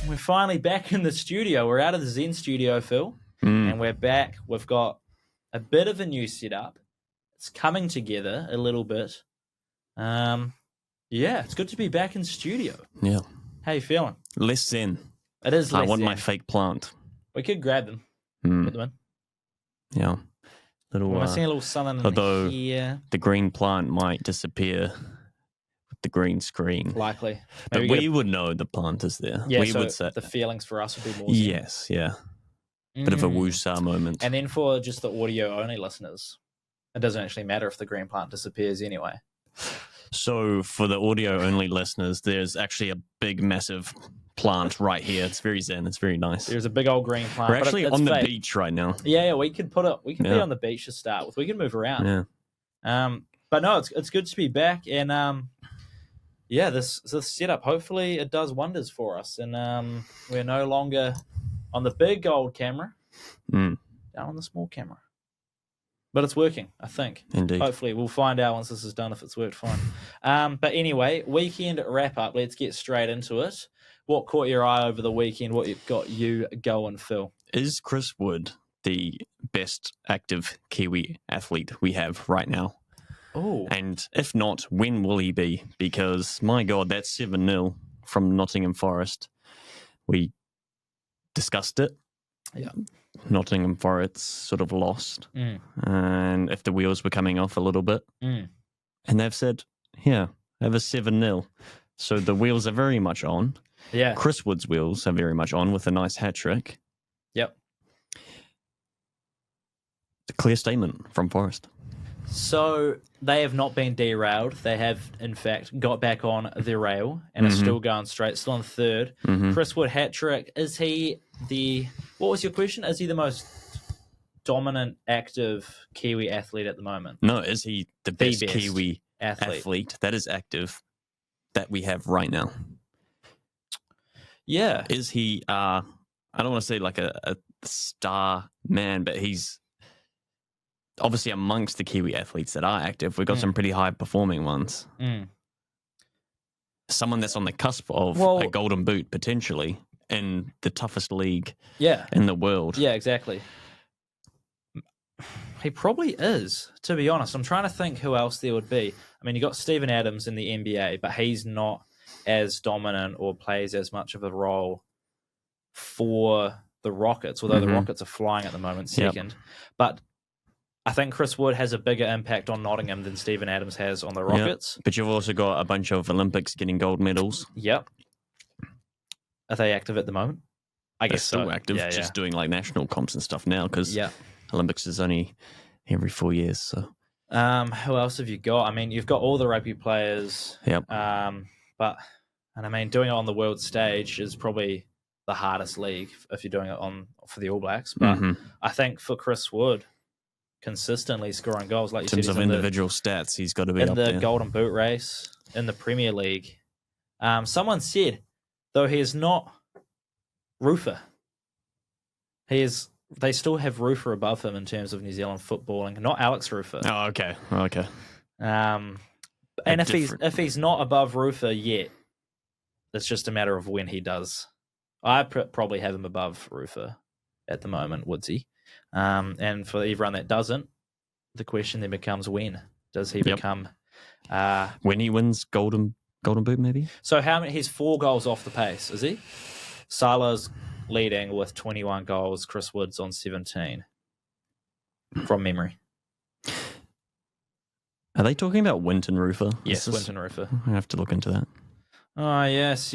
We're finally back in the studio. We're out of the Zen studio, Phil, and we're back. We've got a bit of a new setup. It's coming together a little bit. Yeah, it's good to be back in studio. Yeah. How you feeling? Less zen. It is less I want zen. my fake plant. We could grab them. Put them in. Yeah. We're seeing a little something although in here. the green plant might disappear with the green screen. Likely. But Maybe we would know the plant is there. Yeah, we so would say the feelings for us would be more zen. yes, yeah. Bit of a woosah moment. And then for just the audio-only listeners, it doesn't actually matter if the green plant disappears anyway. So for the audio-only listeners, there's actually a big, massive plant right here. It's very zen. It's very nice. There's a big old green plant. We're actually on the fake. beach right now. Yeah, we could put it. We could be on the beach to start with. We can move around. Yeah. But no, it's good to be back, and this setup. Hopefully, it does wonders for us, and we're no longer on the big old camera, down on the small camera. But it's working, I think. Indeed. Hopefully, we'll find out once this is done if it's worked fine. But anyway, weekend wrap up. Let's get straight into it. What caught your eye over the weekend? What got you going, Phil? Is Chris Wood the best active Kiwi athlete we have right now? Oh. And if not, when will he be? Because, my God, that's 7-0 from Nottingham Forest. We discussed it. Yeah. Nottingham Forest sort of lost. And if the wheels were coming off a little bit. And they've said, yeah, have a 7-0. So the wheels are very much on. Yeah. Chris Wood's wheels are very much on with a nice hat trick. Yep. A clear statement from Forest. So they have not been derailed. They have, in fact, got back on the rail and are still going straight, still on third. Chris Wood hat trick. Is he what was your question? Is he the most dominant active Kiwi athlete at the moment? No, is he the best Kiwi athlete that is active that we have right now? Yeah. Is he, I don't want to say like a star man, but he's obviously amongst the Kiwi athletes that are active. We've got some pretty high performing ones. Someone that's on the cusp of a golden boot potentially in the toughest league in the world. Yeah, exactly. He probably is, to be honest. I'm trying to think who else there would be. I mean, you got Steven Adams in the NBA, but he's not as dominant or plays as much of a role for the Rockets, although the Rockets are flying at the moment second. But I think Chris Wood has a bigger impact on Nottingham than Steven Adams has on the Rockets. But you've also got a bunch of Olympics getting gold medals. Yep. Are they active at the moment? I guess they're still so. active, just doing like national comps and stuff now because Olympics is only every 4 years. So, who else have you got? I mean, you've got all the rugby players. Yep. But I mean, doing it on the world stage is probably the hardest league if you're doing it for the All Blacks. But I think for Chris Wood, consistently scoring goals, like you said, in terms of individual stats, he's got to be in up the there. Golden Boot race in the Premier League. Someone said, though he is not Rufer, they still have Rufer above him in terms of New Zealand footballing, not Alex Rufer. Oh, okay. And if he's not above Rufer yet, it's just a matter of when he does. I probably have him above Rufer at the moment, Woodsy. And for everyone that doesn't, the question then becomes when does he become? When he wins Golden Boot, maybe. So he's 4 goals off the pace, is he? Salah's leading with 21 goals. Chris Wood's on 17 from memory. Are they talking about Winton Rufer? Yes, Winton Rufer. I have to look into that. Oh, yes.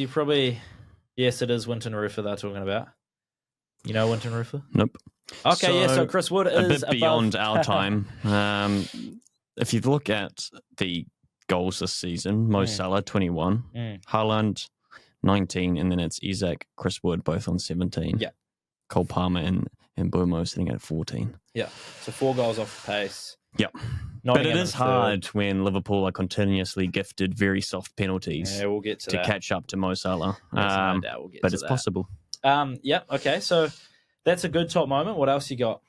Yes, it is Winton Rufer they're talking about. You know Winton Rufer? Nope. Okay, so Chris Wood is a bit beyond our time. If you look at the goals this season, Mo Salah, 21. Haaland, 19. And then it's Isaac, Chris Wood, both on 17. Yeah. Cole Palmer and Bomo sitting at 14. Yeah. So 4 goals off the pace. Yep. But it is hard when Liverpool are continuously gifted very soft penalties we'll get to catch up to Mo Salah. No doubt we'll get but to it's that. possible. Yeah, okay. So that's a good top moment. What else you got?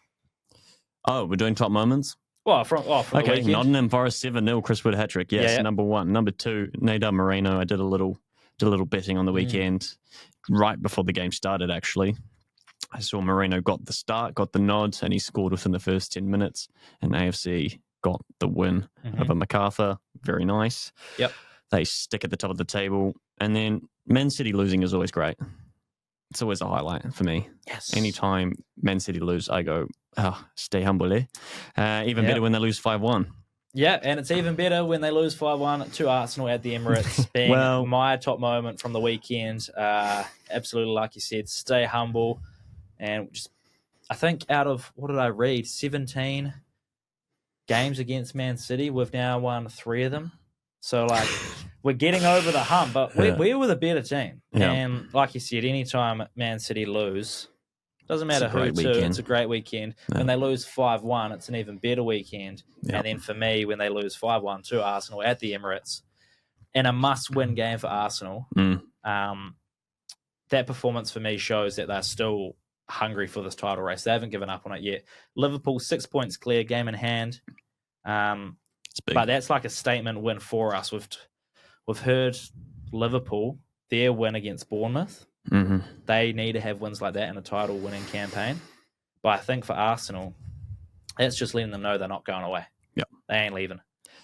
Oh, we're doing top moments? Well, from the weekend. Nottingham Forest 7-0, Chris Wood hat-trick. Yes, Yeah. number one. Number two, Nadal Moreno. I did a little betting on the weekend, right before the game started, actually. I saw Moreno got the start, got the nod, and he scored within the first 10 minutes. And AFC got the win over MacArthur. Very nice. Yep. They stick at the top of the table. And then Man City losing is always great. It's always a highlight for me. Yes. Anytime Man City lose, I go, stay humble, eh? Even better when they lose 5-1. Yeah, and it's even better when they lose 5-1 to Arsenal at the Emirates, being my top moment from the weekend. Absolutely, like you said, stay humble. And just, I think out of, what did I read, 17 games against Man City, we've now won 3 of them. So, like, we're getting over the hump, but we were the better team. Yeah. And like you said, anytime Man City lose, doesn't matter who to, it's a great weekend. Yeah. When they lose 5-1, it's an even better weekend. Yeah. And then for me, when they lose 5-1 to Arsenal at the Emirates, in a must-win game for Arsenal, that performance for me shows that they're still hungry for this title race. They haven't given up on it yet. Liverpool 6 points clear, game in hand. But that's like a statement win for us. We've heard Liverpool, their win against Bournemouth. Mm-hmm. They need to have wins like that in a title-winning campaign. But I think for Arsenal, it's just letting them know they're not going away. Yep. They ain't leaving.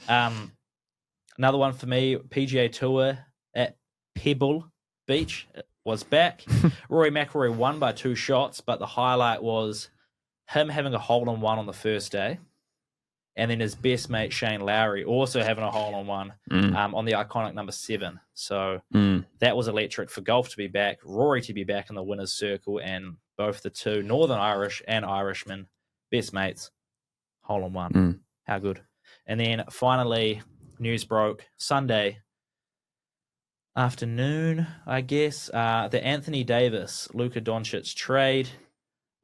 Another one for me, PGA Tour at Pebble Beach was back. Rory McIlroy won by 2 shots, but the highlight was him having a hole-in-one on the first day, and then his best mate, Shane Lowry, also having a hole-in-one on the iconic number 7. So that was electric for golf to be back, Rory to be back in the winner's circle, and both the two Northern Irish and Irishmen, best mates, hole-in-one. How good. And then finally, news broke Sunday afternoon, I guess, the Anthony Davis, Luka Doncic trade.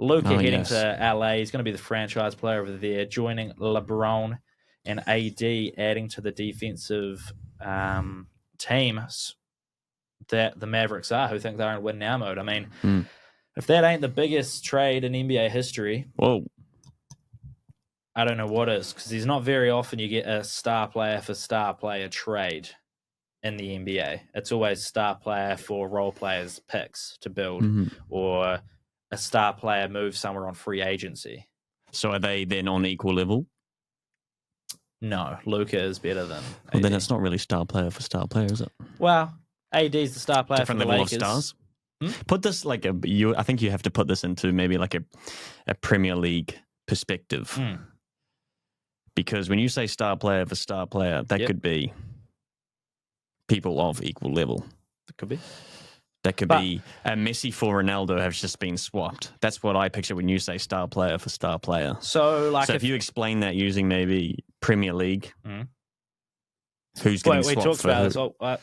Luka heading to LA. He's going to be the franchise player over there, joining LeBron and AD, adding to the defensive team that the Mavericks are, who think they're in win now mode. I mean, if that ain't the biggest trade in NBA history, I don't know what is, because there's not very often you get a star player for star player trade in the NBA. It's always star player for role players picks to build, or a star player moves somewhere on free agency. So are they then on equal level? No, Luka is better than AD. Well, then it's not really star player for star player, is it? Well, AD's the star player different for the level Lakers. Of stars. Put this like I think you have to put this into maybe like a Premier League perspective. Because when you say star player for star player, that could be people of equal level. It could be. That could be Messi for Ronaldo has just been swapped. That's what I picture when you say star player for star player. So if you explain that using maybe Premier League, who's getting swapped we talked for about who? This,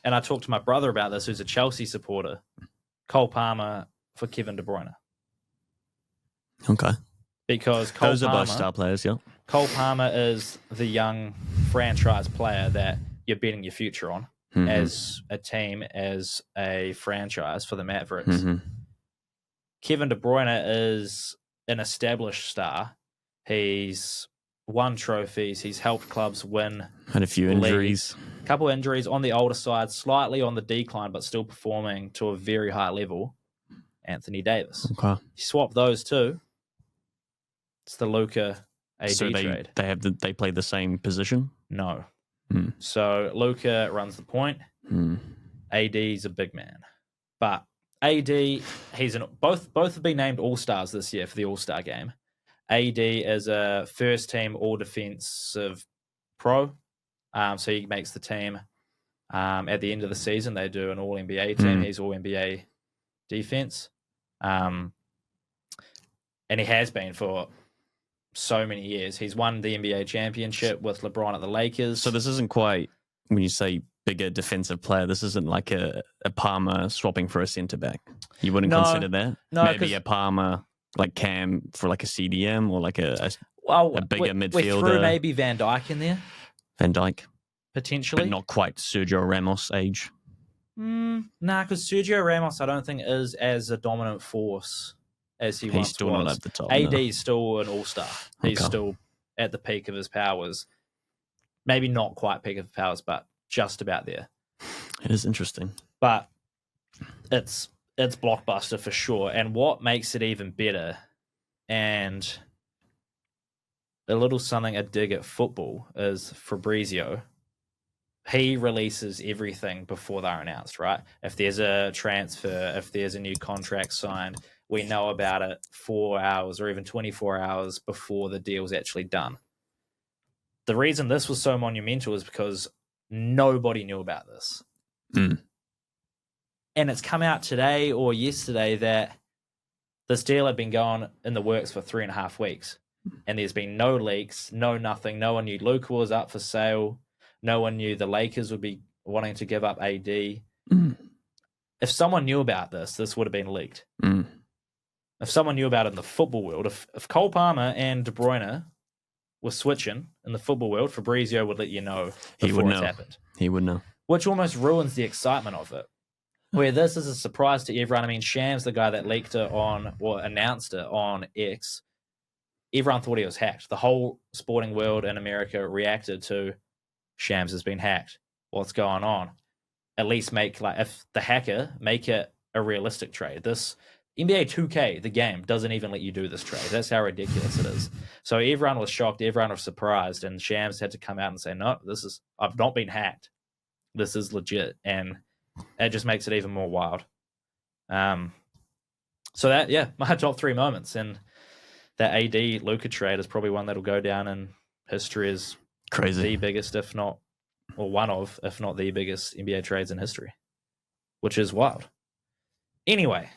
and I talked to my brother about this, who's a Chelsea supporter. Cole Palmer for Kevin De Bruyne. Okay. Because those are both star players, yeah. Cole Palmer is the young franchise player that you're betting your future on. As a team, as a franchise for the Mavericks. Kevin De Bruyne is an established star. He's won trophies. He's helped clubs win. Had a few injuries. A couple injuries on the older side, slightly on the decline, but still performing to a very high level. Anthony Davis. Okay. You swap those two, it's the Luka AD trade. They play the same position? No. So Luka runs the point. AD's a big man, but AD both have been named All Stars this year for the All Star game. AD is a first team All Defensive Pro, so he makes the team. At the end of the season, they do an All NBA team. He's All NBA defense, and he has been for so many years. He's won the NBA championship with LeBron at the Lakers. So this isn't quite, when you say bigger defensive player, this isn't like a Palmer swapping for a centre back. You wouldn't consider that? No, maybe a Palmer like Cam for like a CDM or like a bigger midfielder. We threw maybe Van Dijk in there. Van Dijk. Potentially. But not quite Sergio Ramos age. Nah, because Sergio Ramos I don't think is as a dominant force as he He's once still was. not at the top. AD No. is still an all-star. He's still at the peak of his powers. Maybe not quite peak of his powers, but just about there. It is interesting. But it's blockbuster for sure. And what makes it even better, and a little something a dig at football, is Fabrizio. He releases everything before they're announced, right? If there's a transfer, if there's a new contract signed, we know about it 4 hours or even 24 hours before the deal's actually done. The reason this was so monumental is because nobody knew about this. Mm. And it's come out today or yesterday that this deal had been going in the works for 3.5 weeks. And there's been no leaks, no nothing. No one knew Luka was up for sale. No one knew the Lakers would be wanting to give up AD. Mm. If someone knew about this would have been leaked. Mm. If someone knew about it in the football world, if Cole Palmer and De Bruyne were switching in the football world, Fabrizio would let you know before it's happened. He would know. Which almost ruins the excitement of it. Where this is a surprise to everyone. I mean, Shams, the guy that leaked it on, or announced it on X, everyone thought he was hacked. The whole sporting world in America reacted to Shams has been hacked. What's going on? At least if the hacker, make it a realistic trade. This NBA 2K, the game, doesn't even let you do this trade. That's how ridiculous it is. So everyone was shocked, everyone was surprised, and Shams had to come out and say, no, I've not been hacked. This is legit. And it just makes it even more wild. So my top 3 moments. And that AD Luka trade is probably one that'll go down in history as crazy, the biggest, if not the biggest NBA trades in history, which is wild. Anyway,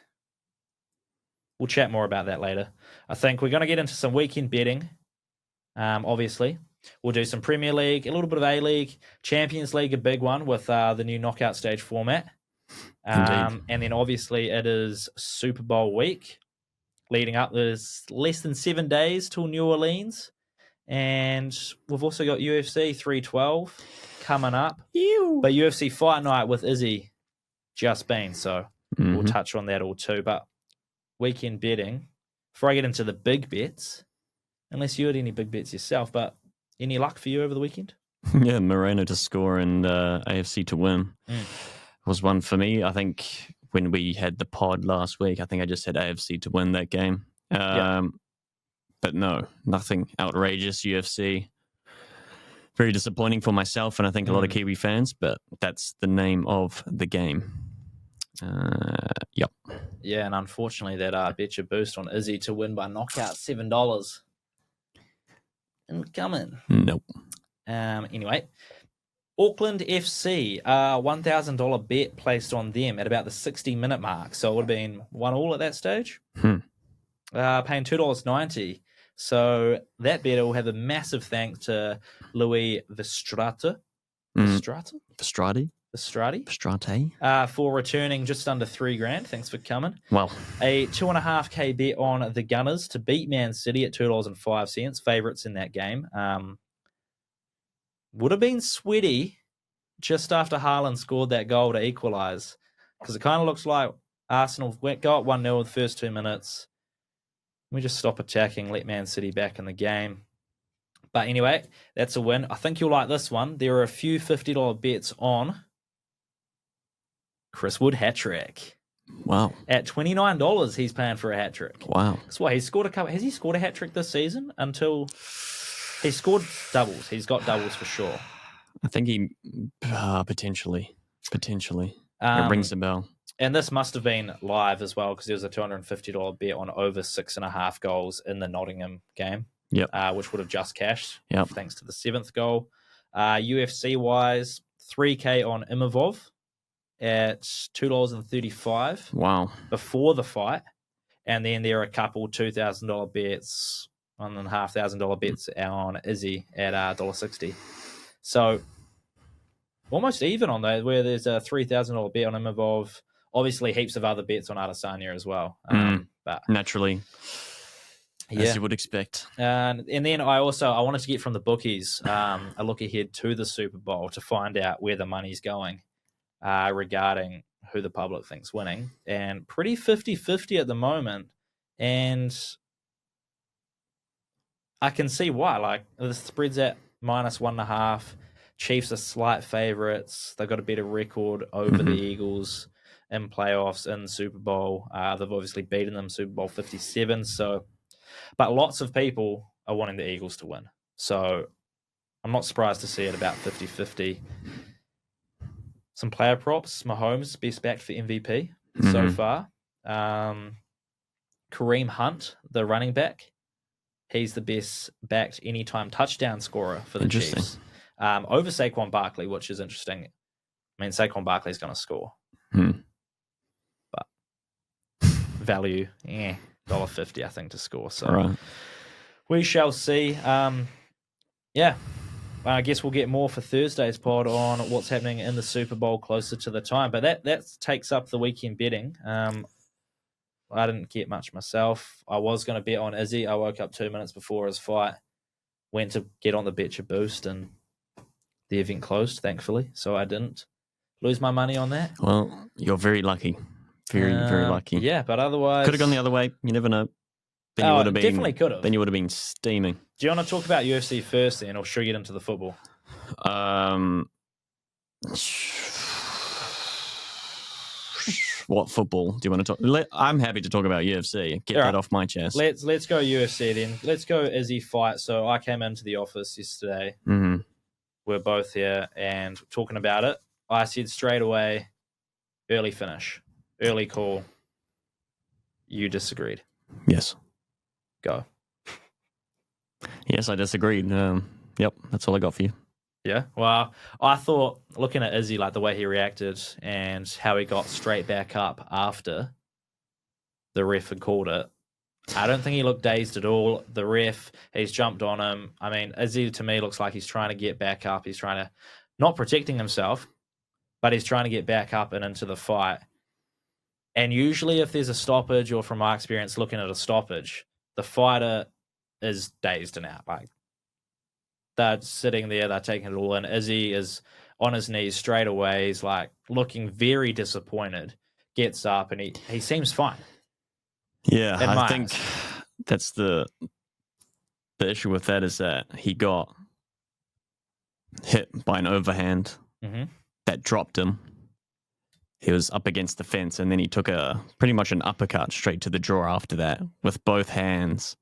we'll chat more about that later. I think we're going to get into some weekend betting. Obviously, we'll do some Premier League, a little bit of A-League, Champions League, a big one with the new knockout stage format. And then obviously it is Super Bowl week. Leading up, there's less than 7 days till New Orleans. And we've also got UFC 312 coming up. But UFC Fight Night with Izzy just been, so we'll touch on that all too. But weekend betting, before I get into the big bets, unless you had any big bets yourself, but any luck for you over the weekend? Yeah, Moreno to score and AFC to win was one for me. I think when we had the pod last week, I think I just had AFC to win that game. But no, nothing outrageous. UFC, very disappointing for myself and I think a lot of Kiwi fans, but that's the name of the game. Yep. Yeah, and unfortunately that betcha boost on Izzy to win by knockout, $7. And coming. Nope. Anyway, Auckland FC, $1,000 bet placed on them at about the 60-minute mark. So it would have been 1-1 at that stage. Paying $2.90. So that better will have a massive thank to Louis Verstrate. Verstrate? For returning just under $3,000. Thanks for coming. Well, a 2.5K bet on the Gunners to beat Man City at $2.05. Favorites in that game. Would have been sweaty just after Haaland scored that goal to equalise, because it kind of looks like Arsenal go up 1-0 in the first 2 minutes. We just stop attacking, let Man City back in the game. But anyway, that's a win. I think you'll like this one. There are a few $50 bets on Chris Wood hat-trick. Wow. At $29, he's paying for a hat-trick. Wow. That's why he's scored a couple. Has he scored a hat-trick this season? Until he scored doubles. He's got doubles for sure. I think he potentially. It rings a bell. And this must have been live as well, because there was a $250 bet on over 6.5 goals in the Nottingham game. Yep. Which would have just cashed. Yep. Thanks to the 7th goal. UFC wise, $3K on Imavov at $2.35. Wow. Before the fight. And then there are a couple $2,000 bets, $1,500 bets on Izzy at $1.60. So almost even on those, where there's a $3,000 bet on Imavov. Obviously, heaps of other bets on Adesanya as well. But naturally, as you would expect. And then I wanted to get from the bookies a look ahead to the Super Bowl to find out where the money's going regarding who the public thinks winning. And pretty 50-50 at the moment. And I can see why. Like, the spread's at -1.5. Chiefs are slight favourites. They've got a better record over the Eagles in playoffs in Super Bowl. They've obviously beaten them Super Bowl 57. So, but lots of people are wanting the Eagles to win. So I'm not surprised to see it about 50-50. Some player props. Mahomes, best backed for MVP so far. Kareem Hunt, the running back. He's the best backed anytime touchdown scorer for the Chiefs. Over Saquon Barkley, which is interesting. I mean, Saquon Barkley's going to score. But value, $1.50, I think, to score. So we shall see. I guess we'll get more for Thursday's pod on what's happening in the Super Bowl closer to the time. But that takes up the weekend betting. I didn't get much myself. I was going to bet on Izzy. I woke up 2 minutes before his fight, went to get on the Betcha Boost, and the event closed, thankfully. So I didn't lose my money on that. Well, you're very lucky. Very, very lucky. Yeah, but otherwise... Could have gone the other way. You never know. Then you would have been, definitely could have. Then you would have been steaming. Do you want to talk about UFC first then, or should we get into the football? What football do you want to talk? I'm happy to talk about UFC. Get that off my chest. Let's go UFC then. Let's go Izzy fight. So I came into the office yesterday. We're both here and talking about it. I said straight away, early finish, early call. You disagreed. Yes. Go. Yes, I disagreed. Yep, that's all I got for you. Yeah, well, I thought, looking at Izzy, like the way he reacted and how he got straight back up after the ref had called it, I don't think he looked dazed at all. The ref, he's jumped on him. I mean, Izzy to me looks like he's trying to get back up. He's trying to, not protecting himself, but he's trying to get back up and into the fight. And usually if there's a stoppage, or from my experience looking at a stoppage, the fighter is dazed and out. Like, they're sitting there, they're taking it all in. Izzy is on his knees straight away. He's like looking very disappointed. Gets up and he seems fine. Yeah, I think that's the issue with that is that he got hit by an overhand that dropped him. He was up against the fence, and then he took pretty much an uppercut straight to the jaw after that with both hands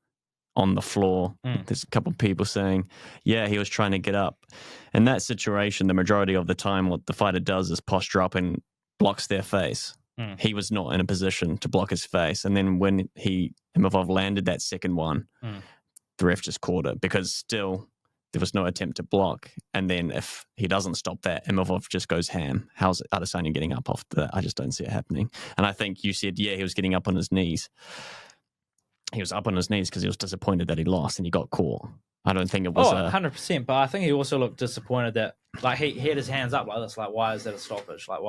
on the floor. There's a couple of people saying, yeah, he was trying to get up. In that situation, the majority of the time, what the fighter does is posture up and blocks their face. He was not in a position to block his face. And then when Imavov landed that second one, the ref just called it because still there was no attempt to block. And then if he doesn't stop that, Imavov just goes ham. How's Adesanya getting up after that? I just don't see it happening. And I think you said, yeah, he was getting up on his knees. He was up on his knees because he was disappointed that he lost and he got caught. I don't think it was 100%. But I think he also looked disappointed that, like, he had his hands up like this. Like, why is that a stoppage? Like,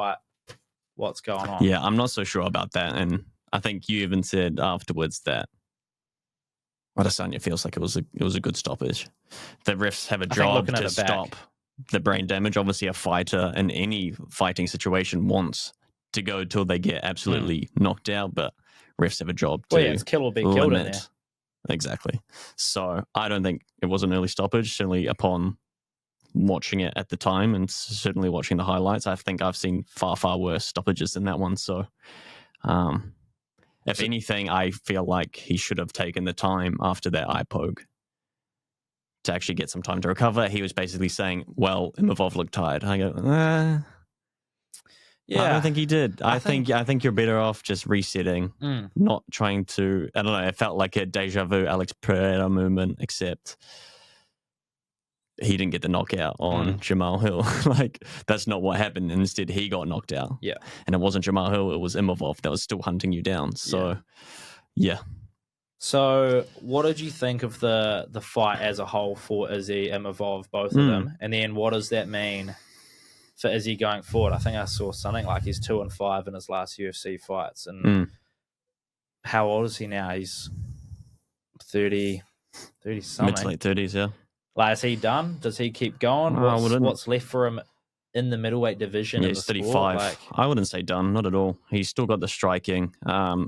what's going on? Yeah, I'm not so sure about that. And I think you even said afterwards that Adesanya feels like it was a good stoppage. The refs have a job to stop the brain damage. Obviously, a fighter in any fighting situation wants to go till they get absolutely knocked out, but refs have a job to it's kill or be killed in there. Exactly. So I don't think it was an early stoppage, certainly upon watching it at the time and certainly watching the highlights. I think I've seen far, far worse stoppages than that one. So if anything, I feel like he should have taken the time after that eye poke to actually get some time to recover. He was basically saying, well, Imavov looked tired. I go, yeah, I don't think he did. I think you're better off just resetting, not trying to. I don't know. It felt like a deja vu Alex Pereira moment, except he didn't get the knockout on Jamal Hill. Like, that's not what happened. Instead, he got knocked out. Yeah, and it wasn't Jamal Hill. It was Imavov that was still hunting you down. So, yeah. So, what did you think of the fight as a whole for Izzy, Imavov, both of them? And then, what does that mean for Izzy going forward? I think I saw something like he's 2-5 in his last UFC fights. And how old is he now? He's 30 something. Mid to late 30s, yeah. Like, is he done? Does he keep going? What's left for him in the middleweight division. Yeah, of he's the 35. Sport. I wouldn't say done, not at all. He's still got the striking.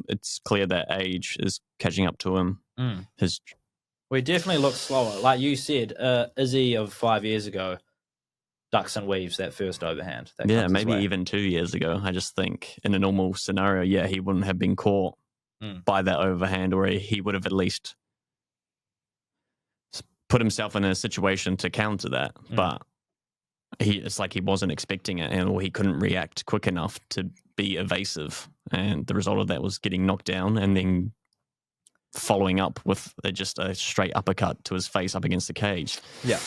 It's clear that age is catching up to him. We definitely look slower. Like you said, Izzy of 5 years ago ducks and weaves that first overhand. That maybe even 2 years ago. I just think in a normal scenario, he wouldn't have been caught by that overhand, or he would have at least put himself in a situation to counter that. But it's like he wasn't expecting it, or he couldn't react quick enough to be evasive. And the result of that was getting knocked down and then following up with just a straight uppercut to his face up against the cage. Yeah.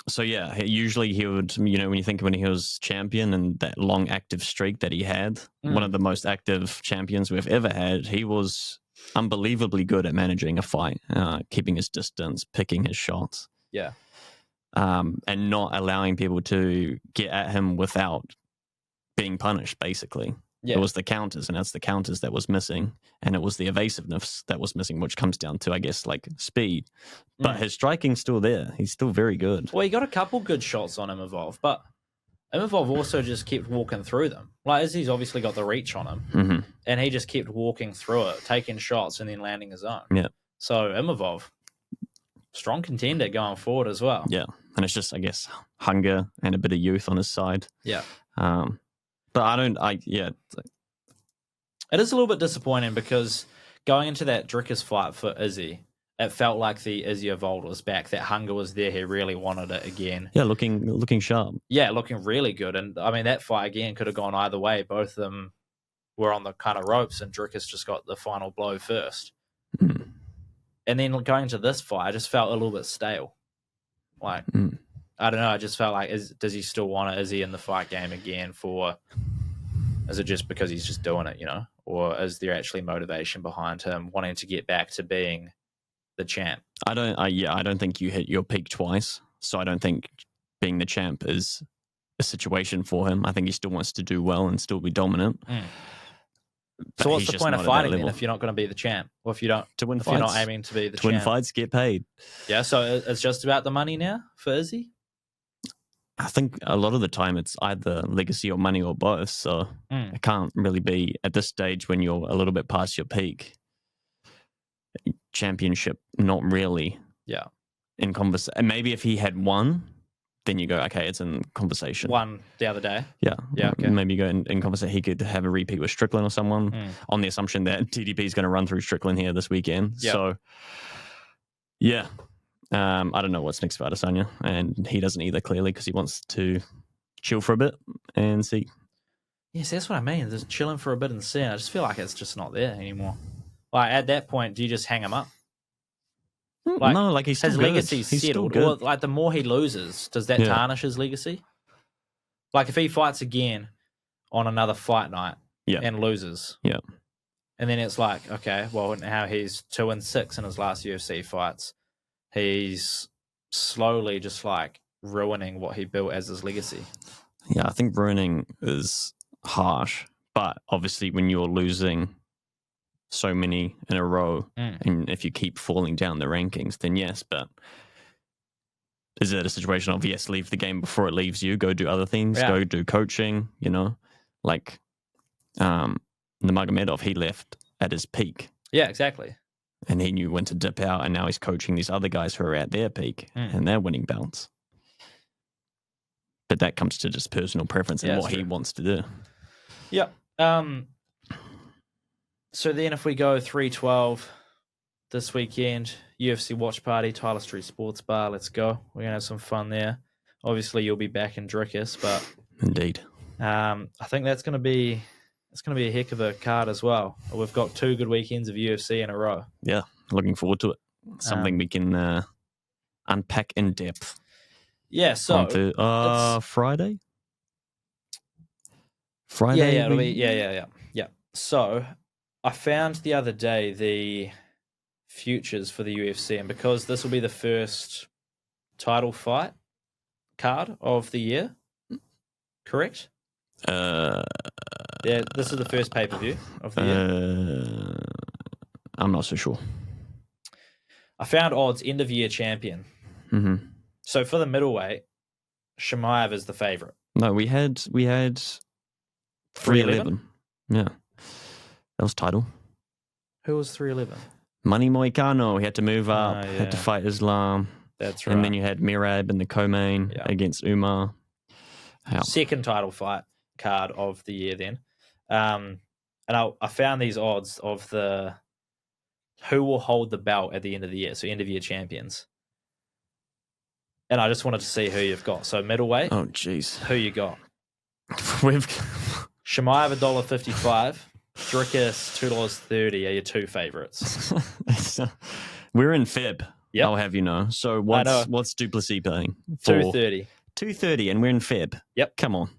So usually he would, when you think when he was champion and that long active streak that he had, one of the most active champions we've ever had, he was unbelievably good at managing a fight, keeping his distance, picking his shots. Yeah. And not allowing people to get at him without being punished, basically. Yeah. It was the counters, and that's the counters that was missing, and it was the evasiveness that was missing, which comes down to, I guess, like speed. But his striking's still there. He's still very good. Well, he got a couple good shots on Imavov, but Imavov also just kept walking through them. Like, Izzy's obviously got the reach on him, and he just kept walking through it, taking shots and then landing his own. Yeah. So Imavov, strong contender going forward as well. Yeah, and it's just, I guess, hunger and a bit of youth on his side. Yeah. But it is a little bit disappointing because going into that Drickus fight for Izzy, it felt like the Izzy of old was back. That hunger was there. He really wanted it again. Yeah, looking sharp. Yeah, looking really good. And I mean, that fight again could have gone either way. Both of them were on the kind of ropes, and Drickus just got the final blow first. And then going to this fight, I just felt a little bit stale. Like, I don't know. I just felt like, does he still want it? Is he in the fight game again is it just because he's just doing it, Or is there actually motivation behind him wanting to get back to being the champ? I don't think you hit your peak twice. So I don't think being the champ is a situation for him. I think he still wants to do well and still be dominant. So what's the point of fighting then if you're not going to be the champ? Or if you don't, to win if fights, you're not aiming to be the champ? To win fights, get paid. Yeah, so it's just about the money now for Izzy? I think a lot of the time it's either legacy or money or both. So it can't really be at this stage when you're a little bit past your peak. Championship, not really. Yeah. In conversation. And maybe if he had won, then you go, okay, it's in conversation. Won the other day? Yeah. Yeah, okay. Maybe go in conversation. He could have a repeat with Strickland or someone on the assumption that TDP is going to run through Strickland here this weekend. Yep. So, yeah. I don't know what's next for Adesanya, and he doesn't either, clearly, because he wants to chill for a bit and see. Yes, that's what I mean. Just chilling for a bit and seeing. I just feel like it's just not there anymore. Like, at that point, do you just hang him up? Like, no, like he's still his good. legacy's He's settled. still Or, like, the more he loses, does that tarnish his legacy? Like, if he fights again on another fight night and loses, and then it's like, okay, well, now he's 2-6 in his last UFC fights. He's slowly just like ruining what he built as his legacy. Yeah, I think ruining is harsh, but obviously when you're losing so many in a row and if you keep falling down the rankings, then yes, but is it a situation of, yes, leave the game before it leaves you, go do other things, go do coaching, like Nurmagomedov, he left at his peak. Yeah, exactly. And he knew when to dip out, and now he's coaching these other guys who are at their peak, and they're winning bouts. But that comes to just personal preference and what he wants to do. Yep. So then if we go 312 this weekend, UFC watch party, Tyler Street Sports Bar, let's go. We're going to have some fun there. Obviously, you'll be back in Drickus, but... Indeed. I think that's going to be... It's going to be a heck of a card as well. We've got 2 good weekends of UFC in a row. Yeah, looking forward to it. Something we can unpack in depth. Yeah, so... Friday? Yeah, it'll be... Yeah. So, I found the other day the futures for the UFC, and because this will be the first title fight card of the year, correct? Yeah, this is the first pay-per-view of the year. I'm not so sure. I found odds end-of-year champion. Mm-hmm. So for the middleweight, Chimaev is the favorite. No, we had 311. Yeah. That was title. Who was 311? Money Moicano. He had to move up, had to fight Islam. That's right. And then you had Mirab in the co-main against Umar. Second title fight card of the year then. And I found these odds of the who will hold the belt at the end of the year, so end of year champions. And I just wanted to see who you've got. So middleweight. Oh, jeez. Who you got? We've Chimaev $1.55. Drickus $2.30 are your two favorites. We're in Feb. Yep. I'll have you know. So what's Duplessis paying? $2.30. $2.30, and we're in Feb. Yep. Come on.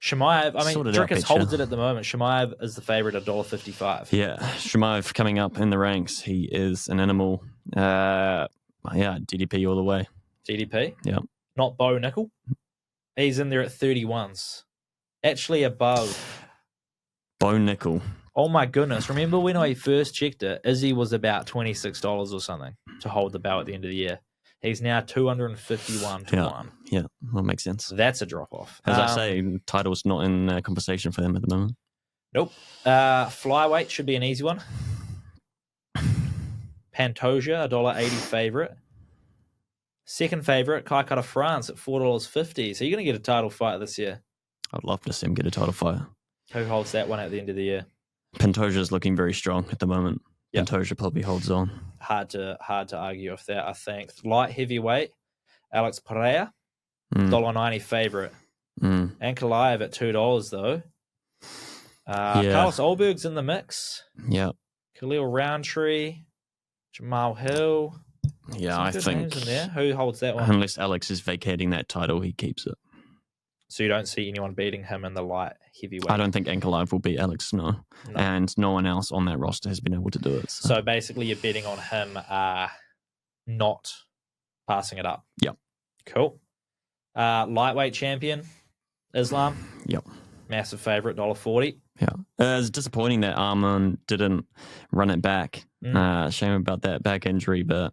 Chimaev, Drickus holds it at the moment. Chimaev is the favorite at $1.55. Yeah, Chimaev coming up in the ranks. He is an animal. DDP all the way. DDP? Yeah. Not Bo Nickel? He's in there at 31s. Actually above. Bo Nickel. Oh my goodness. Remember when I first checked it, Izzy was about $26 or something to hold the belt at the end of the year. He's now 251 to 1. Yeah, that makes sense. That's a drop-off. As I say, title's not in conversation for them at the moment. Nope. Flyweight should be an easy one. Pantoja, $1.80 favorite. Second favorite, Kai Kara France at $4.50. So you're going to get a title fight this year. I'd love to see him get a title fight. Who holds that one at the end of the year? Pantoja's looking very strong at the moment. Yep. Pantoja probably holds on. Hard to argue with that, I think. Light heavyweight, Alex Pereira, $1.90 favorite. Ankalaev at $2 though. Carlos Olberg's in the mix. Yeah. Khalil Roundtree, Jamal Hill. Yeah, I think names in there. Who holds that one? Unless Alex is vacating that title, he keeps it. So you don't see anyone beating him in the light heavyweight? I don't think Ankalaev will beat Alex, no. And no one else on that roster has been able to do it. So basically you're betting on him not passing it up. Yep. Cool. Lightweight champion, Islam. Yep. Massive favourite, $1.40. Yeah. It's disappointing that Arman didn't run it back. Shame about that back injury, but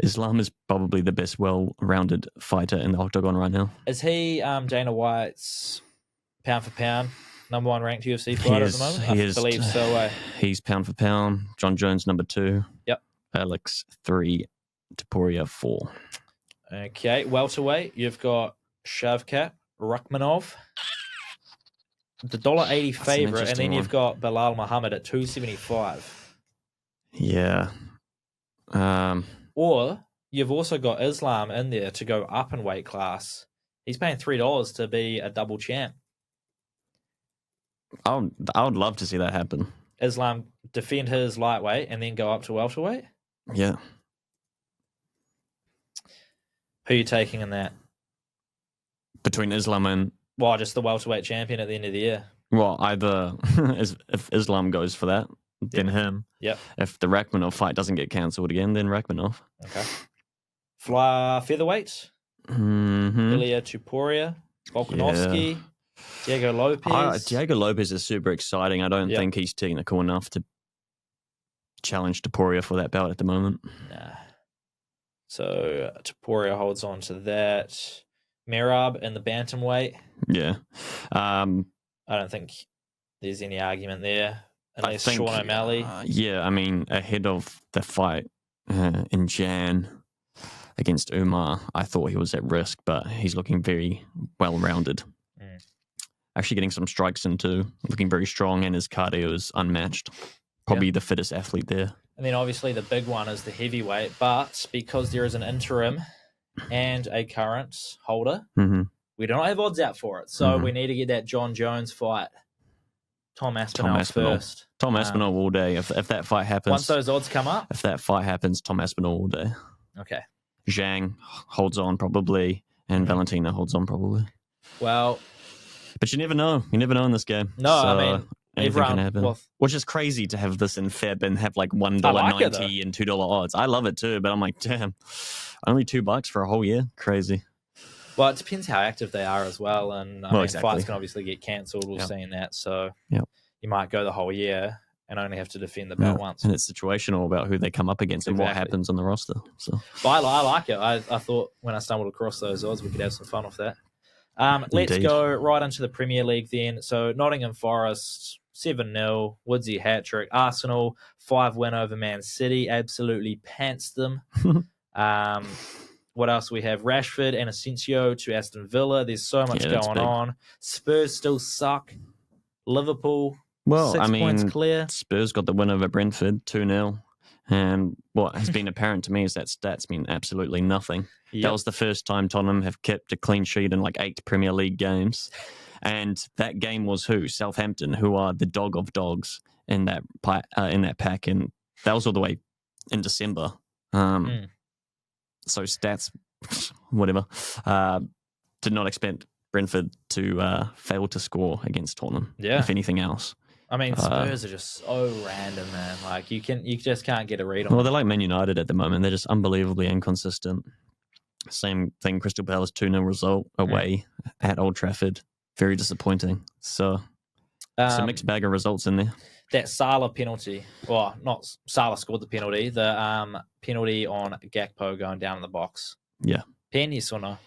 Islam is probably the best well-rounded fighter in the octagon right now. Is he Dana White's pound for pound number one ranked UFC fighter at the moment? I believe so. He's pound for pound. John Jones number 2. Yep. Alex 3. Topuria 4. Okay. Welterweight, you've got Shavkat Rakhmonov, the $1.80 favourite, and then you've got Bilal Muhammad at $2.75. Yeah. Or you've also got Islam in there to go up in weight class. He's paying $3 to be a double champ. I would love to see that happen. Islam defend his lightweight and then go up to welterweight? Yeah. Who are you taking in that? Between Islam and... Well, just the welterweight champion at the end of the year. Well, either if Islam goes for that, then him. Yep. If the Rakhmonov fight doesn't get cancelled again, then Rakhmonov. Okay. Featherweight. Ilya Tupuria, Volkanovski, Diego Lopez. Diego Lopez is super exciting. I don't think he's technical enough to challenge Tupuria for that belt at the moment. Nah. So Tupuria holds on to that. Merab in the bantamweight. Yeah. I don't think there's any argument there. Unless Sean O'Malley. I mean, ahead of the fight in Jan against Umar, I thought he was at risk, but he's looking very well-rounded. Actually getting some strikes in too. Looking very strong, and his cardio is unmatched. Probably the fittest athlete there. And then obviously the big one is the heavyweight, but because there is an interim and a current holder, we do not have odds out for it. So we need to get that John Jones fight. Tom Aspinall first. Tom Aspinall all day. If that fight happens. Once those odds come up? If that fight happens, Tom Aspinall all day. Okay. Zhang holds on probably, and Valentina holds on probably. Well. But you never know. You never know in this game. No, so I mean, anything can happen. Well, which is crazy to have this in Feb and have like $1.90 and $2 odds. I love it too, but I'm like, damn, only $2 for a whole year? Crazy. Well, it depends how active they are as well. And fights can obviously get cancelled. We've seen that. So you might go the whole year and only have to defend the belt once. And it's situational about who they come up against and what happens on the roster. So, but I like it. I thought when I stumbled across those odds, we could have some fun with that. Let's go right into the Premier League then. So Nottingham Forest, 7-0, Woodsy hat-trick. Arsenal, 5-win over Man City, absolutely pants them. What else we have? Rashford and Asensio to Aston Villa. There's so much going on. Spurs still suck. Liverpool, 6 points clear. Spurs got the win over Brentford, 2-0. And what has been apparent to me is that stats mean absolutely nothing. Yep. That was the first time Tottenham have kept a clean sheet in like 8 Premier League games. And that game was who? Southampton, who are the dog of dogs in that pack. And that was all the way in December. So stats, whatever. Did not expect Brentford to fail to score against Tottenham, if anything else. I mean, Spurs are just so random, man. Like you just can't get a read on them. Well, they're like Man United at the moment. They're just unbelievably inconsistent. Same thing, Crystal Palace 2-0 result away at Old Trafford. Very disappointing. So it's a mixed bag of results in there. That Salah penalty, well, not Salah scored the penalty. The penalty on Gakpo going down in the box. Yeah. Pen, yes or no?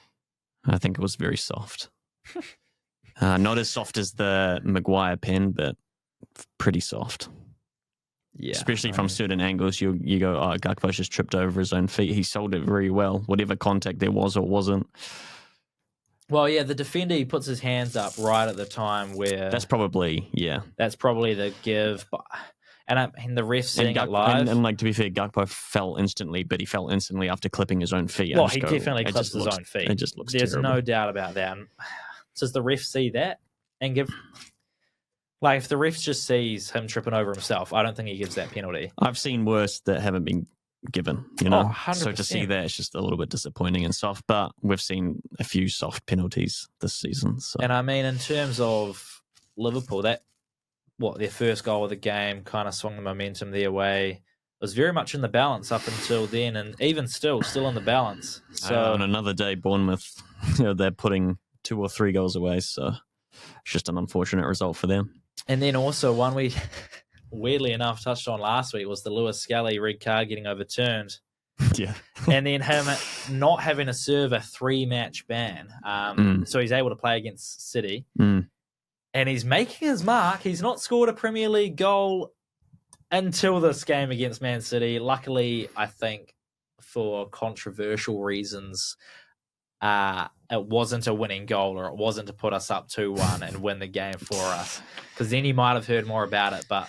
I think it was very soft. Not as soft as the Maguire pen, but pretty soft. Yeah, especially from certain angles, you go, oh, Gakpo's just tripped over his own feet. He sold it very well, whatever contact there was or wasn't. Well, yeah, the defender, he puts his hands up right at the time where... That's probably the give. But, and the ref seeing it live. And like, to be fair, Gakpo fell instantly, but he fell instantly after clipping his own feet. Well, he definitely clips his own feet. It just looks There's terrible. No doubt about that. Does the ref see that and give... Like, if the ref just sees him tripping over himself, I don't think he gives that penalty. I've seen worse that haven't been given, you know? 100%. So to see that, it's just a little bit disappointing and soft, but we've seen a few soft penalties this season. So. And I mean, in terms of Liverpool, their first goal of the game kind of swung the momentum their way. It was very much in the balance up until then, and even still in the balance. So on another day, Bournemouth, they're putting 2 or 3 goals away, so it's just an unfortunate result for them. And then also one we, weirdly enough, touched on last week was the Lewis Scully red card getting overturned. Yeah. And then him not having to serve a 3-match ban. So he's able to play against City. And he's making his mark. He's not scored a Premier League goal until this game against Man City. Luckily, I think, for controversial reasons, it wasn't a winning goal, or it wasn't to put us up 2-1 and win the game for us, because then he might have heard more about it. But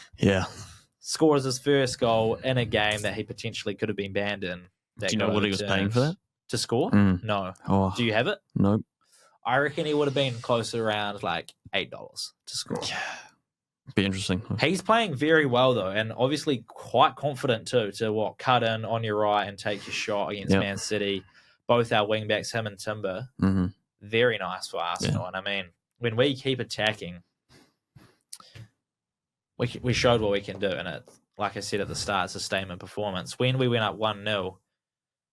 scores his first goal in a game that he potentially could have been banned in. Do you know what he was paying for that? To score? No. Do you have it? Nope. I reckon he would have been closer around like $8 to score. Yeah. Be interesting. He's playing very well though, and obviously quite confident too to cut in on your right and take your shot against Man City. Both our wingbacks, him and Timber, very nice for Arsenal. Yeah. And I mean, when we keep attacking, we showed what we can do. And it, like I said at the start, it's a statement performance. When we went up 1-0,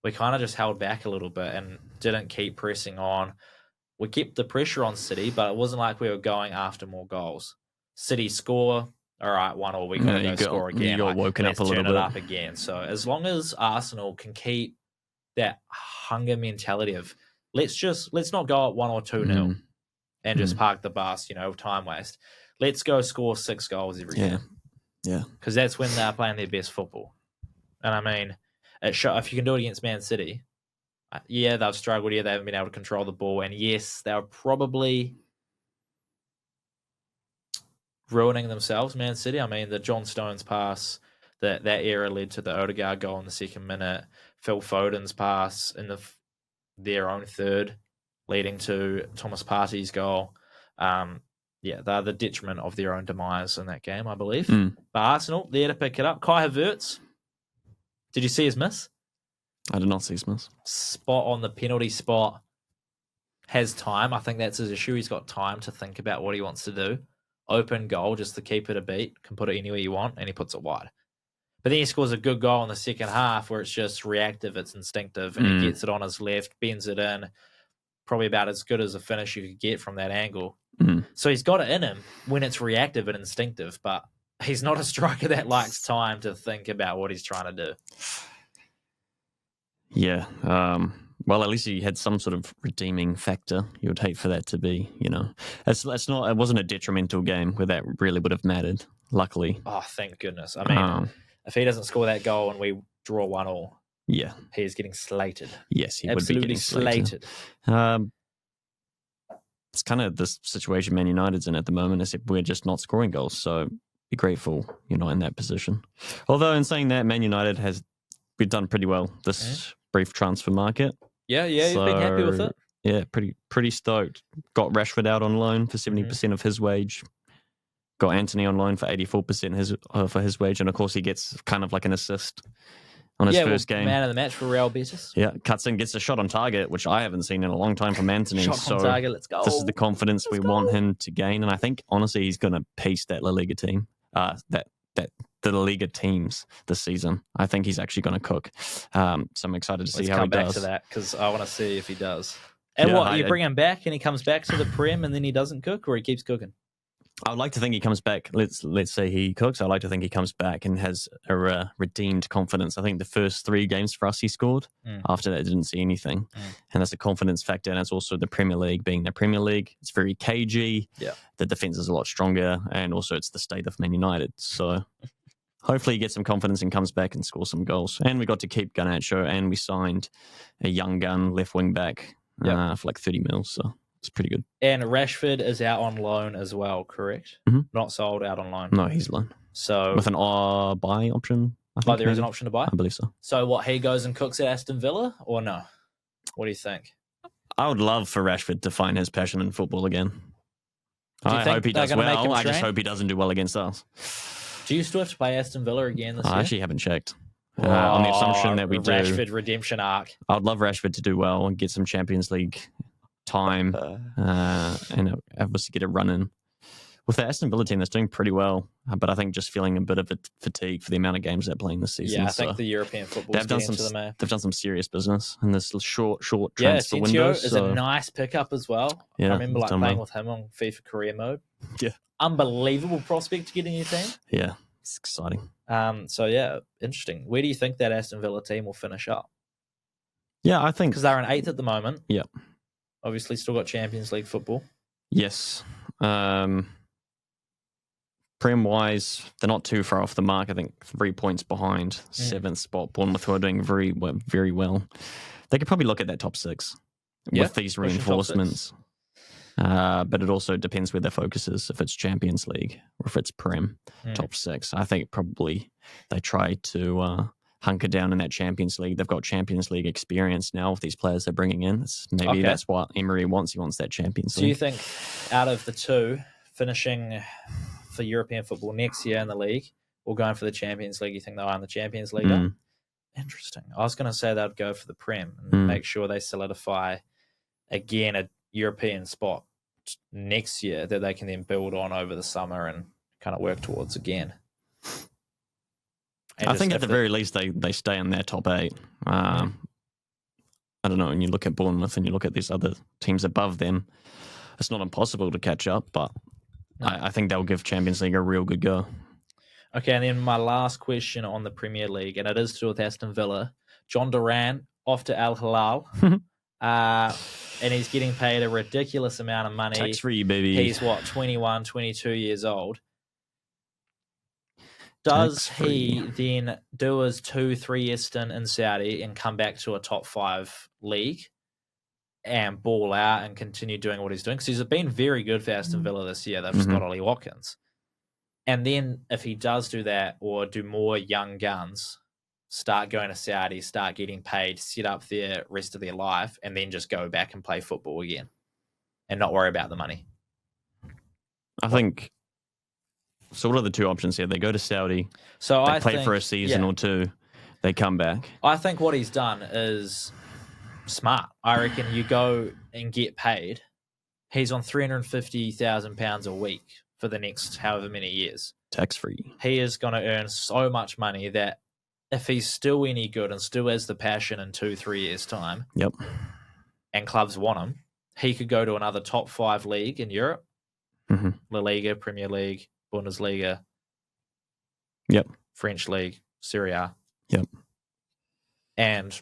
we kind of just held back a little bit and didn't keep pressing on. We kept the pressure on City, but it wasn't like we were going after more goals. City score, all right, 1-1, we got to go score again. You got woken up a little bit. Turn it up again. So as long as Arsenal can keep that hunger mentality of let's not go up 1 or 2-0 and just park the bus, time waste. Let's go score 6 goals every game. Yeah. Because that's when they're playing their best football. And I mean, if you can do it against Man City, they've struggled. They haven't been able to control the ball. And yes, they're probably ruining themselves, Man City. I mean, the John Stones pass, that era led to the Odegaard goal in the second minute. Phil Foden's pass in their own third, leading to Thomas Partey's goal. They're the detriment of their own demise in that game, I believe. But Arsenal, there to pick it up. Kai Havertz, did you see his miss? I did not see his miss. Spot on the penalty spot. Has time. I think that's his issue. He's got time to think about what he wants to do. Open goal, just the keeper to beat. Can put it anywhere you want, and he puts it wide. But then he scores a good goal in the second half where it's just reactive, it's instinctive, and he gets it on his left, bends it in. Probably about as good as a finish you could get from that angle. So he's got it in him when it's reactive and instinctive, but he's not a striker that likes time to think about what he's trying to do. Yeah. Well, at least he had some sort of redeeming factor. You would hate for that to be, it's not. It wasn't a detrimental game where that really would have mattered. Luckily. Oh, thank goodness. I mean, if he doesn't score that goal and we draw 1-1, yeah, he is getting slated. Yes, he absolutely would be getting slated. It's kind of the situation Man United's in at the moment, except we're just not scoring goals. So be grateful you're not in that position. Although in saying that, Man United we've done pretty well this brief transfer market. Yeah, you've been happy with it? Yeah, pretty stoked. Got Rashford out on loan for 70% of his wage. Got Anthony on loan for 84% for his wage. And of course, he gets kind of like an assist on his first game. Man of the match for Real Betis. Yeah, cuts in, gets a shot on target, which I haven't seen in a long time from Anthony. Shot on target, let's go. This is the confidence we want him to gain. And I think, honestly, he's going to pace that La Liga team, the La Liga teams this season. I think he's actually going to cook. So I'm excited to see how he does. Let's come back to that because I want to see if he does. And you bring him back and he comes back to the Prem and then he doesn't cook, or he keeps cooking? I'd like to think he comes back. Let's say he cooks. I'd like to think he comes back and has a redeemed confidence. I think the first 3 games for us he scored. After that, I didn't see anything. And that's a confidence factor. And it's also the Premier League being the Premier League. It's very cagey. Yeah. The defense is a lot stronger. And also it's the state of Man United. So hopefully he gets some confidence and comes back and scores some goals. And we got to keep Garnacho, and we signed a young gun left wing back for like 30 mils. So it's pretty good. And Rashford is out on loan as well, correct? Mm-hmm. Not sold, out on loan. No, he's loan. So with an buy option. There is an option to buy? I believe so. So what, he goes and cooks at Aston Villa or no? What do you think? I would love for Rashford to find his passion in football again. I think hope he does well. I just train? hope he doesn't do well against us. Do you still have to play Aston Villa again this year? I actually haven't checked. On the assumption that we do. Rashford redemption arc. I would love Rashford to do well and get some Champions League time and obviously get a run in. With the Aston Villa team, that's doing pretty well, but I think just feeling a bit of a fatigue for the amount of games they're playing this season. Yeah, I think the European football is getting to them. They've done some serious business in this short transfer window. Yeah, is a nice pickup as well. Yeah, I remember playing with him on FIFA career mode. Yeah. Unbelievable prospect to get in your team. Yeah, it's exciting. So yeah, interesting. Where do you think that Aston Villa team will finish up? Yeah, I think... Because they're in 8th at the moment. Yeah. Obviously still got Champions League football. Yes. Prem-wise, they're not too far off the mark. I think 3 points behind 7th spot. Bournemouth, who are doing very well. They could probably look at that top 6 with these reinforcements. But it also depends where their focus is, if it's Champions League or if it's Prem, top 6. I think probably they try to hunker down in that Champions League. They've got Champions League experience now with these players they're bringing in. That's what Emery wants. He wants that Champions League. Do you think out of the 2, finishing for European football next year in the league or going for the Champions League, you think they'll win the Champions League? Interesting. I was going to say they'd go for the Prem and make sure they solidify again a European spot next year that they can then build on over the summer and kind of work towards again. I think at the very least they stay in their top 8. I don't know, when you look at Bournemouth and you look at these other teams above them, it's not impossible to catch up, but I think they'll give Champions League a real good go. Okay, and then my last question on the Premier League, and it is to do with Aston Villa. John Duran off to Al Hilal, and he's getting paid a ridiculous amount of money. Tax-free, baby. He's, 21, 22 years old. Does he then do his 2-3 year stint in Saudi and come back to a top 5 league and ball out and continue doing what he's doing? Because he's been very good for Aston Villa this year. They've just got Ollie Watkins. And then if he does do that or do more young guns, start going to Saudi, start getting paid, set up their rest of their life, and then just go back and play football again and not worry about the money. I think... So what are the 2 options here? They go to Saudi, they play for a season or 2, they come back. I think what he's done is smart. I reckon you go and get paid. He's on £350,000 a week for the next however many years. Tax-free. He is going to earn so much money that if he's still any good and still has the passion in 2-3 years' time, and clubs want him, he could go to another top 5 league in Europe, La Liga, Premier League, Bundesliga, Yep. French league, Serie A. Yep. And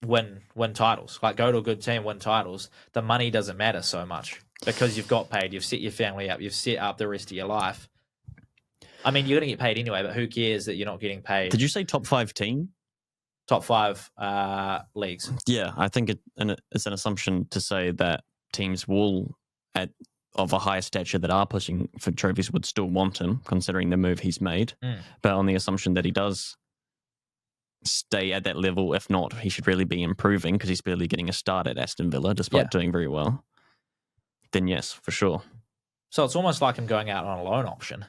win titles. Like, go to a good team, win titles. The money doesn't matter so much because you've got paid, you've set your family up, you've set up the rest of your life. I mean, you're going to get paid anyway, but who cares that you're not getting paid? Did you say top 5 team? Top 5 leagues. Yeah, I think it's an assumption to say that teams of a higher stature that are pushing for trophies would still want him, considering the move he's made. But on the assumption that he does stay at that level, if not, he should really be improving because he's barely getting a start at Aston Villa, despite doing very well. Then yes, for sure. So it's almost like him going out on a loan option.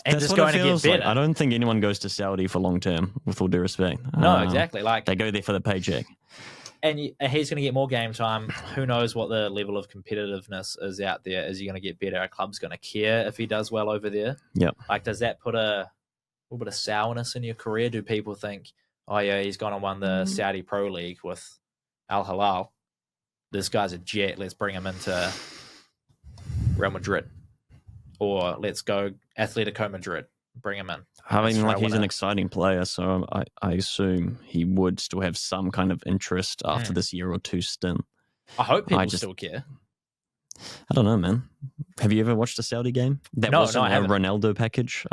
And That's just what going it to get feels better. like. I don't think anyone goes to Saudi for long term, with all due respect. No, exactly. Like, they go there for the paycheck. And he's going to get more game time. Who knows what the level of competitiveness is out there? Is he going to get better? Our club's going to care if he does well over there. Yeah. Like, does that put a little bit of sourness in your career? Do people think, oh yeah, he's gone and won the Saudi Pro League with Al Hilal. This guy's a jet. Let's bring him into Real Madrid. Or let's go Atletico Madrid. Bring him in. I mean, like, he's an exciting player, so I assume he would still have some kind of interest after this year or two stint. I hope people still care. I don't know, man. Have you ever watched a Saudi game? That wasn't a Ronaldo package?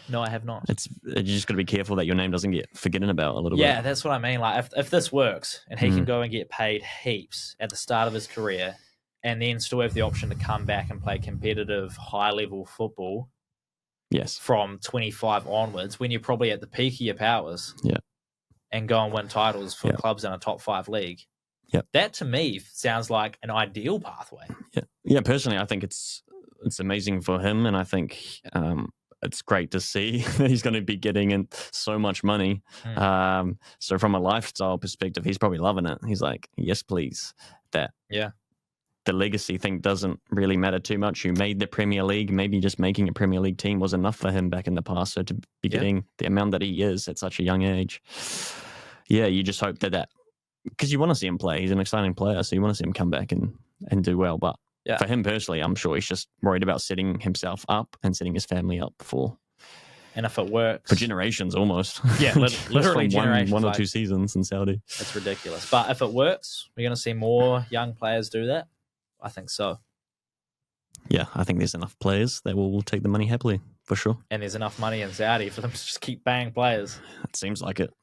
No, I have not. You just got to be careful that your name doesn't get forgotten about a little bit. Yeah, that's what I mean. Like, if this works and he can go and get paid heaps at the start of his career and then still have the option to come back and play competitive, high-level football from 25 onwards, when you're probably at the peak of your powers and go and win titles for clubs in a top 5 league, that to me sounds like an ideal pathway. Yeah. Personally, I think it's amazing for him, and I think it's great to see that he's going to be getting in so much money. So from a lifestyle perspective, he's probably loving it. He's like, yes, please. The legacy thing doesn't really matter too much. You made the Premier League. Maybe just making a Premier League team was enough for him back in the past. So to be getting the amount that he is at such a young age, you just hope that because you want to see him play. He's an exciting player, so you want to see him come back and do well. But for him personally, I'm sure he's just worried about setting himself up and setting his family up for. And if it works, for generations almost. Yeah, literally generations. One or two seasons in Saudi. It's ridiculous. But if it works, we're going to see more young players do that. I think so. Yeah, I think there's enough players that will take the money happily, for sure. And there's enough money in Saudi for them to just keep banging players. It seems like it.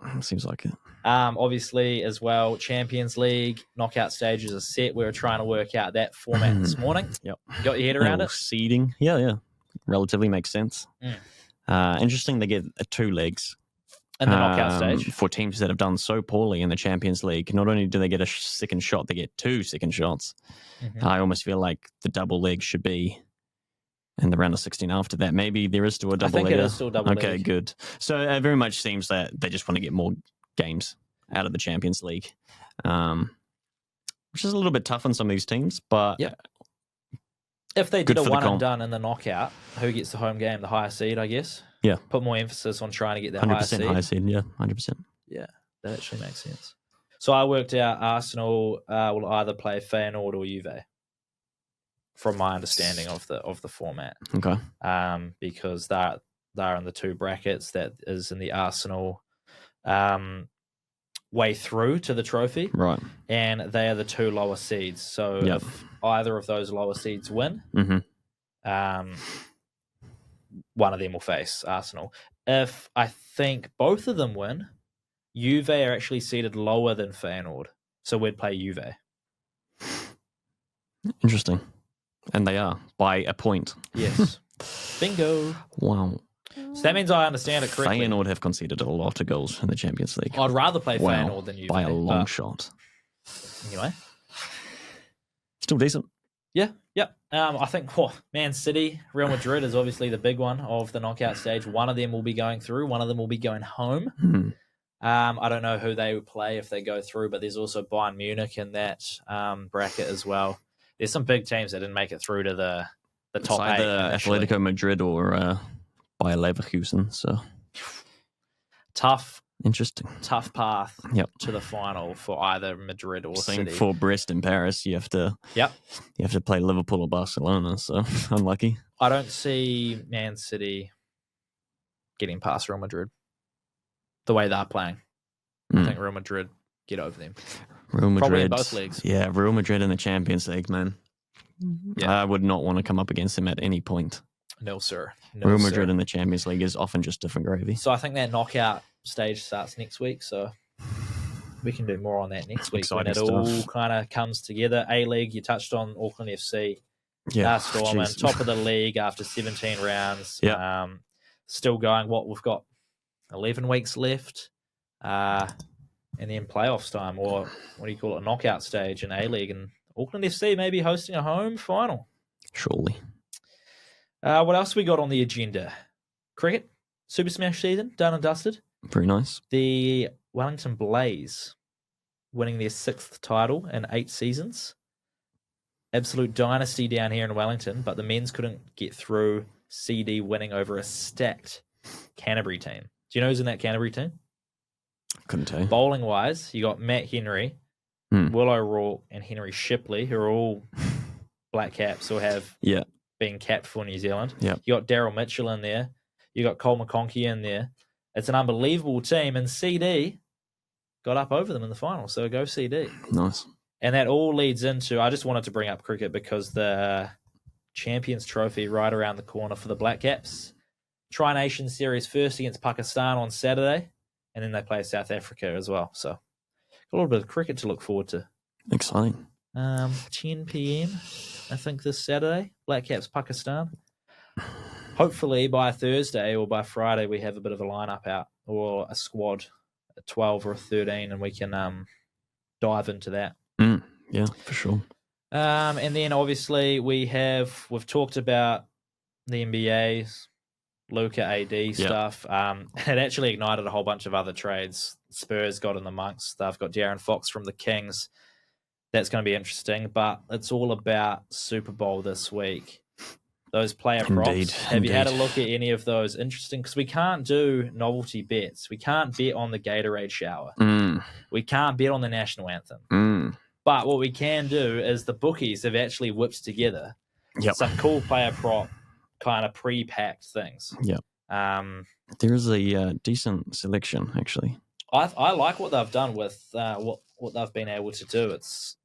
Obviously, as well, Champions League knockout stages are set. We were trying to work out that format this morning. Yep. You got your head around it? Seeding. Yeah. Relatively makes sense. Interesting they get 2 legs. In the knockout stage. For teams that have done so poorly in the Champions League, not only do they get a second shot, they get 2 second shots. I almost feel like the double leg should be in the round of 16 after that. Maybe there is still a double leg. I think it is still double leg. Okay, good. So it very much seems that they just want to get more games out of the Champions League, which is a little bit tough on some of these teams. But if they did a one and done in the knockout, who gets the home game? The higher seed, I guess. Yeah. Put more emphasis on trying to get that higher seed. 100% higher seed, yeah, 100%. Yeah, that actually makes sense. So I worked out Arsenal will either play Feyenoord or Juve, from my understanding of the format. Okay. Because they're in the 2 brackets that is in the Arsenal way through to the trophy. Right. And they are the 2 lower seeds. So if either of those lower seeds win, one of them will face Arsenal. If I think both of them win, Juve are actually seeded lower than Feyenoord. So we'd play Juve. Interesting. And they are, by a point. Yes. Bingo. Wow. So that means I understand it correctly. Feyenoord have conceded a lot of goals in the Champions League. I'd rather play Feyenoord than Juve. By a long shot. Anyway. Still decent. Yeah. I think Man City, Real Madrid is obviously the big one of the knockout stage. One of them will be going through. One of them will be going home. I don't know who they would play if they go through, but there's also Bayern Munich in that bracket as well. There's some big teams that didn't make it through to the top 8. Either Atletico Madrid or Bayer Leverkusen. So tough. Interesting. Tough path to the final for either Madrid or Same City. for Brest and Paris. You have to play Liverpool or Barcelona, so unlucky. I don't see Man City getting past Real Madrid. The way they're playing. I think Real Madrid get over them. Real Madrid. Probably in both leagues. Yeah, Real Madrid in the Champions League, man. Yeah. I would not want to come up against them at any point. No, sir. Real Madrid in the Champions League is often just different gravy. So I think that knockout stage starts next week, so we can do more on that next week when it all kind of comes together. A-League, you touched on Auckland FC. Yeah. Storm and top of the league after 17 rounds. Yeah. Still going. We've got 11 weeks left. And then playoffs time, or what do you call it, a knockout stage in A-League. And Auckland FC may be hosting a home final. Surely. What else we got on the agenda? Cricket, Super Smash season, done and dusted. Very nice. The Wellington Blaze winning their 6th title in 8 seasons. Absolute dynasty down here in Wellington, but the men's couldn't get through. CD winning over a stacked Canterbury team. Do you know who's in that Canterbury team? Couldn't tell you. Bowling wise, you got Matt Henry, Will O'Rourke, and Henry Shipley, who are all black caps or have been capped for New Zealand. Yeah. You got Daryl Mitchell in there. You got Cole McConkey in there. It's an unbelievable team, and CD got up over them in the final. So go CD. Nice. And that all leads into, I just wanted to bring up cricket because the Champions Trophy right around the corner for the Black Caps. Tri-Nation Series first against Pakistan on Saturday, and then they play South Africa as well. So got a little bit of cricket to look forward to. Exciting. 10 p.m, I think, this Saturday. Black Caps, Pakistan. Hopefully by Thursday or by Friday we have a bit of a lineup out, or a squad, a 12 or a 13, and we can dive into that. Yeah, for sure. And then obviously we've talked about the NBA's Luka AD stuff. It actually ignited a whole bunch of other trades. Spurs got in amongst. They've got De'Aaron Fox from the Kings. That's going to be interesting, but it's all about Super Bowl this week. Those player props. Have you had a look at any of those? Interesting, because we can't do novelty bets. We can't bet on the Gatorade shower. We can't bet on the national anthem. But what we can do is the bookies have actually whipped together some cool player prop kind of pre-packed things. There is a decent selection, actually. I like what they've done with what they've been able to do.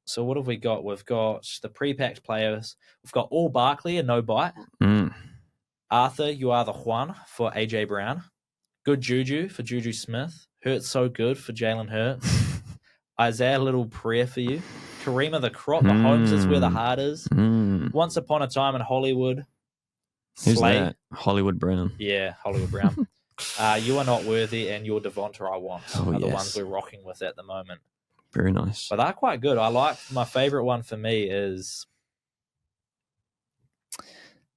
So what have we got? We've got the pre-packed players. We've got all Barkley and no bite. Arthur, you are the Juan for AJ Brown. Good Juju for Juju Smith. Hurts so good for Jalen Hurts. Isaiah Little prayer for you. Karima the Crop. Mahomes is where the heart is. Once upon a time in Hollywood. Who's that? Hollywood Brown. Yeah, Hollywood Brown. You are not worthy, and your Devonta I want are the ones we're rocking with at the moment. Very nice. But they're quite good. I like, my favorite one for me is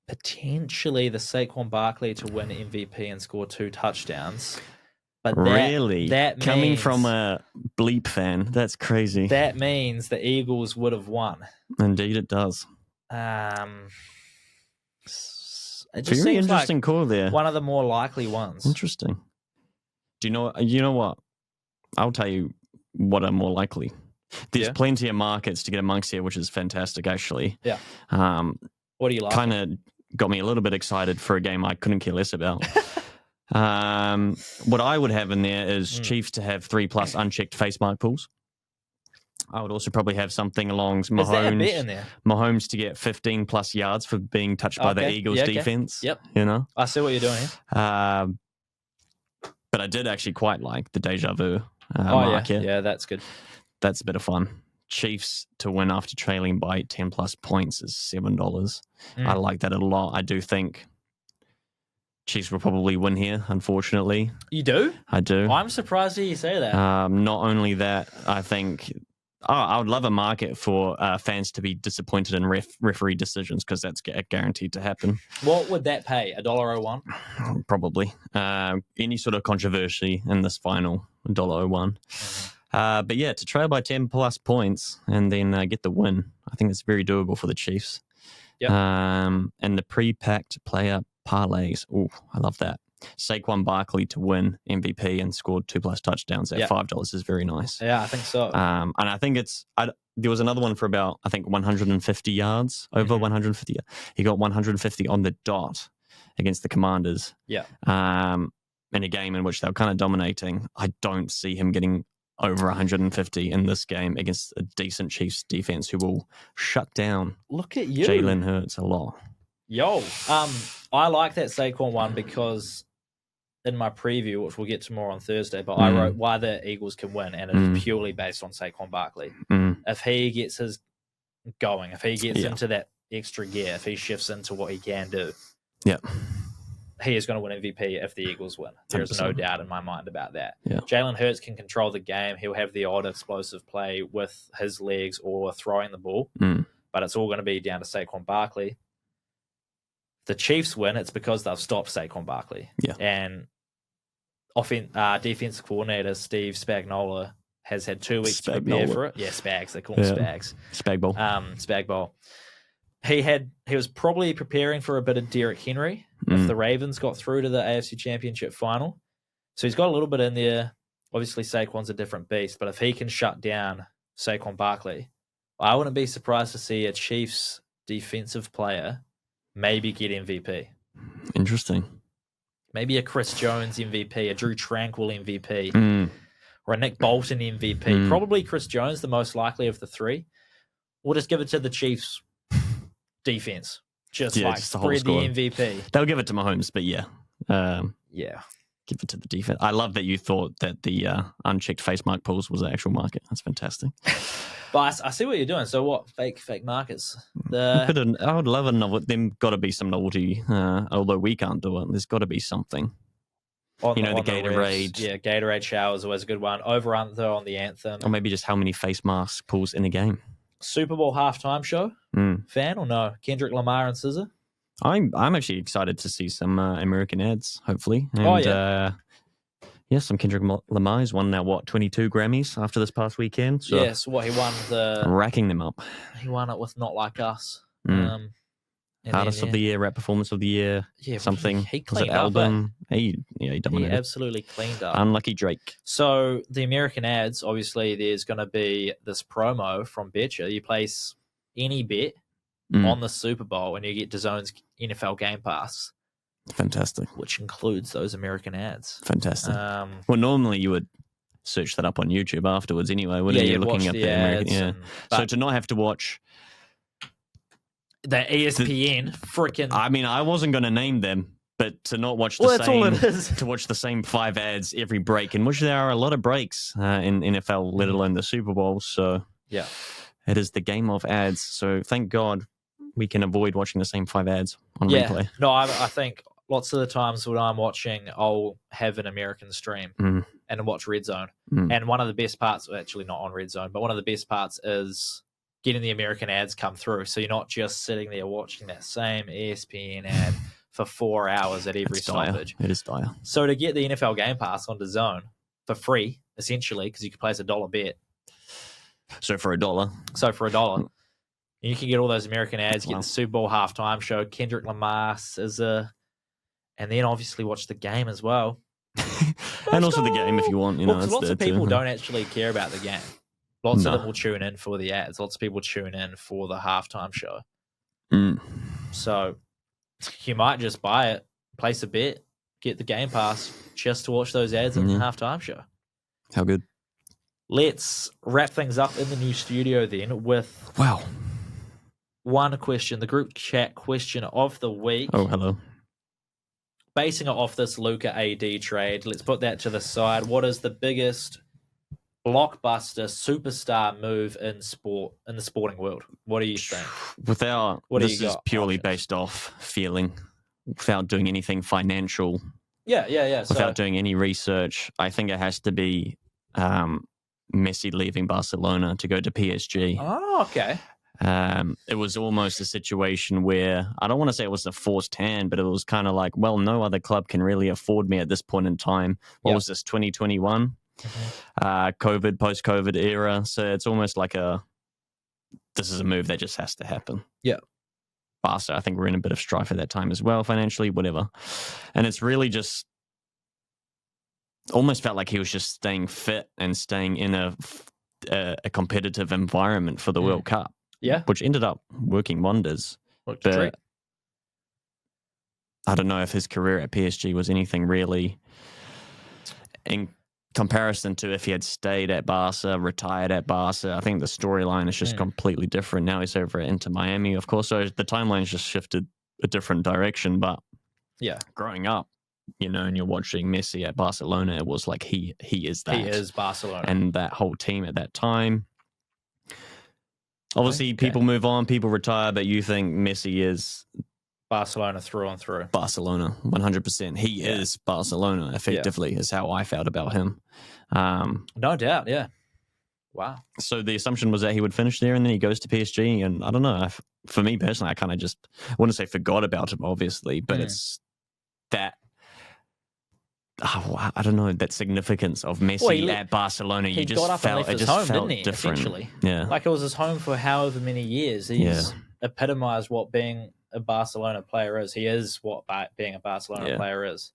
potentially the Saquon Barkley to win MVP and score 2 touchdowns. But really? That coming means, from a bleep fan, that's crazy. That means the Eagles would have won. Indeed it does. It just very seems interesting like call there. One of the more likely ones. Interesting. Do you know what? I'll tell you what are more likely. There's plenty of markets to get amongst here, which is fantastic, actually. Yeah. What do you like? Kind of got me a little bit excited for a game I couldn't care less about. What I would have in there is Chiefs to have 3+ unchecked face mark pools. I would also probably have something along Mahomes to get 15+ yards for being touched by the Eagles defense. Yep. You know? I see what you're doing here. But I did actually quite like the deja vu market. Yeah, that's good. That's a bit of fun. Chiefs to win after trailing by 10+ points is $7. I like that a lot. I do think Chiefs will probably win here, unfortunately. You do? I do. I'm surprised to hear you say that. Not only that, I think I would love a market for fans to be disappointed in referee decisions, because that's guaranteed to happen. What would that pay? $1.01? Probably. Any sort of controversy in this final, $1.01. But yeah, to trail by 10+ points and then get the win, I think it's very doable for the Chiefs. Yep. And the pre-packed player parlays. Oh, I love that. Saquon Barkley to win MVP and scored 2+ touchdowns at $5 is very nice. Yeah, I think so. And I think there was another one for about, I think, 150 yards, over 150. He got 150 on the dot against the Commanders. Yeah. in a game in which they're kind of dominating, I don't see him getting over 150 in this game against a decent Chiefs defense who will shut down Look at you. Jalen Hurts a lot. Yo, I like that Saquon one because in my preview, which we'll get to more on Thursday, but I wrote why the Eagles can win, and it is purely based on Saquon Barkley. If he gets his going, if he gets into that extra gear, if he shifts into what he can do, he is going to win MVP if the Eagles win. There's 100%. No doubt in my mind about that. Yeah. Jalen Hurts can control the game. He'll have the odd explosive play with his legs or throwing the ball, but it's all going to be down to Saquon Barkley. The Chiefs win, it's because they've stopped Saquon Barkley. Yeah. And defensive coordinator Steve Spagnuolo has had 2 weeks to prepare for it. Yeah, Spags. They call him Spags. Spagball. Spagball. He was probably preparing for a bit of Derrick Henry if the Ravens got through to the AFC Championship final. So he's got a little bit in there. Obviously, Saquon's a different beast, but if he can shut down Saquon Barkley, I wouldn't be surprised to see a Chiefs defensive player maybe get MVP. Interesting. Maybe a Chris Jones MVP, a Drew Tranquil MVP, or a Nick Bolton MVP. Probably Chris Jones, the most likely of the three. We'll just give it to the Chiefs defense. Just spread the MVP. They'll give it to Mahomes, but yeah. Give it to the defense. I love that you thought that the unchecked face mark pools was the actual market. That's fantastic. But I see what you're doing. So what? Fake markets? I would love a novel. There's got to be some novelty, although we can't do it. There's got to be something. The Gatorade. Gatorade shower is always a good one. Over-under on the anthem. Or maybe just how many face mask pulls in a game. Super Bowl halftime show? Fan or no? Kendrick Lamar and SZA? I'm actually excited to see some American ads, hopefully. And, some Kendrick Lamar has won now, 22 Grammys after this past weekend? So yes, he won racking them up. He won it with Not Like Us. Artist of the Year, Rap Performance of the Year, something. He cleaned up. Album. He dominated. He absolutely cleaned up. Unlucky Drake. So the American ads, obviously, there's going to be this promo from Betcha. You place any bet on the Super Bowl and you get DAZN's NFL Game Pass. Fantastic. Which includes those American ads. Fantastic. Well, normally you would search that up on YouTube afterwards anyway, wouldn't you? Looking at the American. So to not have to watch the ESPN freaking. I mean, I wasn't going to name them, but to not watch the same. That's all it is. To watch the same 5 ads every break, in which there are a lot of breaks in NFL, let alone the Super Bowl. So yeah, it is the game of ads. So thank God we can avoid watching the same 5 ads on replay. No, I think lots of the times when I'm watching, I'll have an American stream and watch Red Zone. And one of the best parts, actually not on Red Zone, but one of the best parts is getting the American ads come through. So you're not just sitting there watching that same ESPN ad for 4 hours at every stoppage. It is dire. So to get the NFL Game Pass on DAZN for free, essentially, because you can place a $1 bet. So for $1. You can get all those American ads, get the Super Bowl halftime show, Kendrick Lamar, SZA, and then obviously watch the game as well. And also the game if you want. Lots of people don't actually care about the game. Lots of them will tune in for the ads. Lots of people tune in for the halftime show. So you might just buy it, place a bet, get the Game Pass just to watch those ads in the halftime show. How good. Let's wrap things up in the new studio then with one question, the group chat question of the week. Oh, hello. Basing it off this Luka AD trade, let's put that to the side. What is the biggest blockbuster superstar move in the sporting world? What do you think? This is purely based off feeling, without doing anything financial. Yeah. Without doing any research, I think it has to be Messi leaving Barcelona to go to PSG. Oh, okay. It was almost a situation where, I don't want to say it was a forced hand, but it was kind of like, well, no other club can really afford me at this point in time. What was this, 2021? Post-COVID era. So it's almost like this is a move that just has to happen. Yeah. Barca, I think we're in a bit of strife at that time as well, financially, whatever. And it's really just almost felt like he was just staying fit and staying in a competitive environment for the World Cup. Yeah. Which ended up working wonders. But I don't know if his career at PSG was anything really in comparison to if he had stayed at Barca, retired at Barca, I think the storyline is just completely different. Now he's over into Miami, of course, so the timeline's just shifted a different direction. But growing up, and you're watching Messi at Barcelona, it was like he is that. He is Barcelona. And that whole team at that time. Obviously, people move on, people retire, but you think Messi is Barcelona through and through. Barcelona, 100%. He is Barcelona, effectively, is how I felt about him. No doubt, yeah. Wow. So the assumption was that he would finish there and then he goes to PSG. And I don't know. For me personally, I kind of just, I wouldn't say forgot about him, obviously, but it's that, I don't know, that significance of Messi at Barcelona. He got up and left his home, didn't he? Different. Essentially. Yeah. Like it was his home for however many years. He's epitomized what being a Barcelona player is. He is what being a Barcelona player is.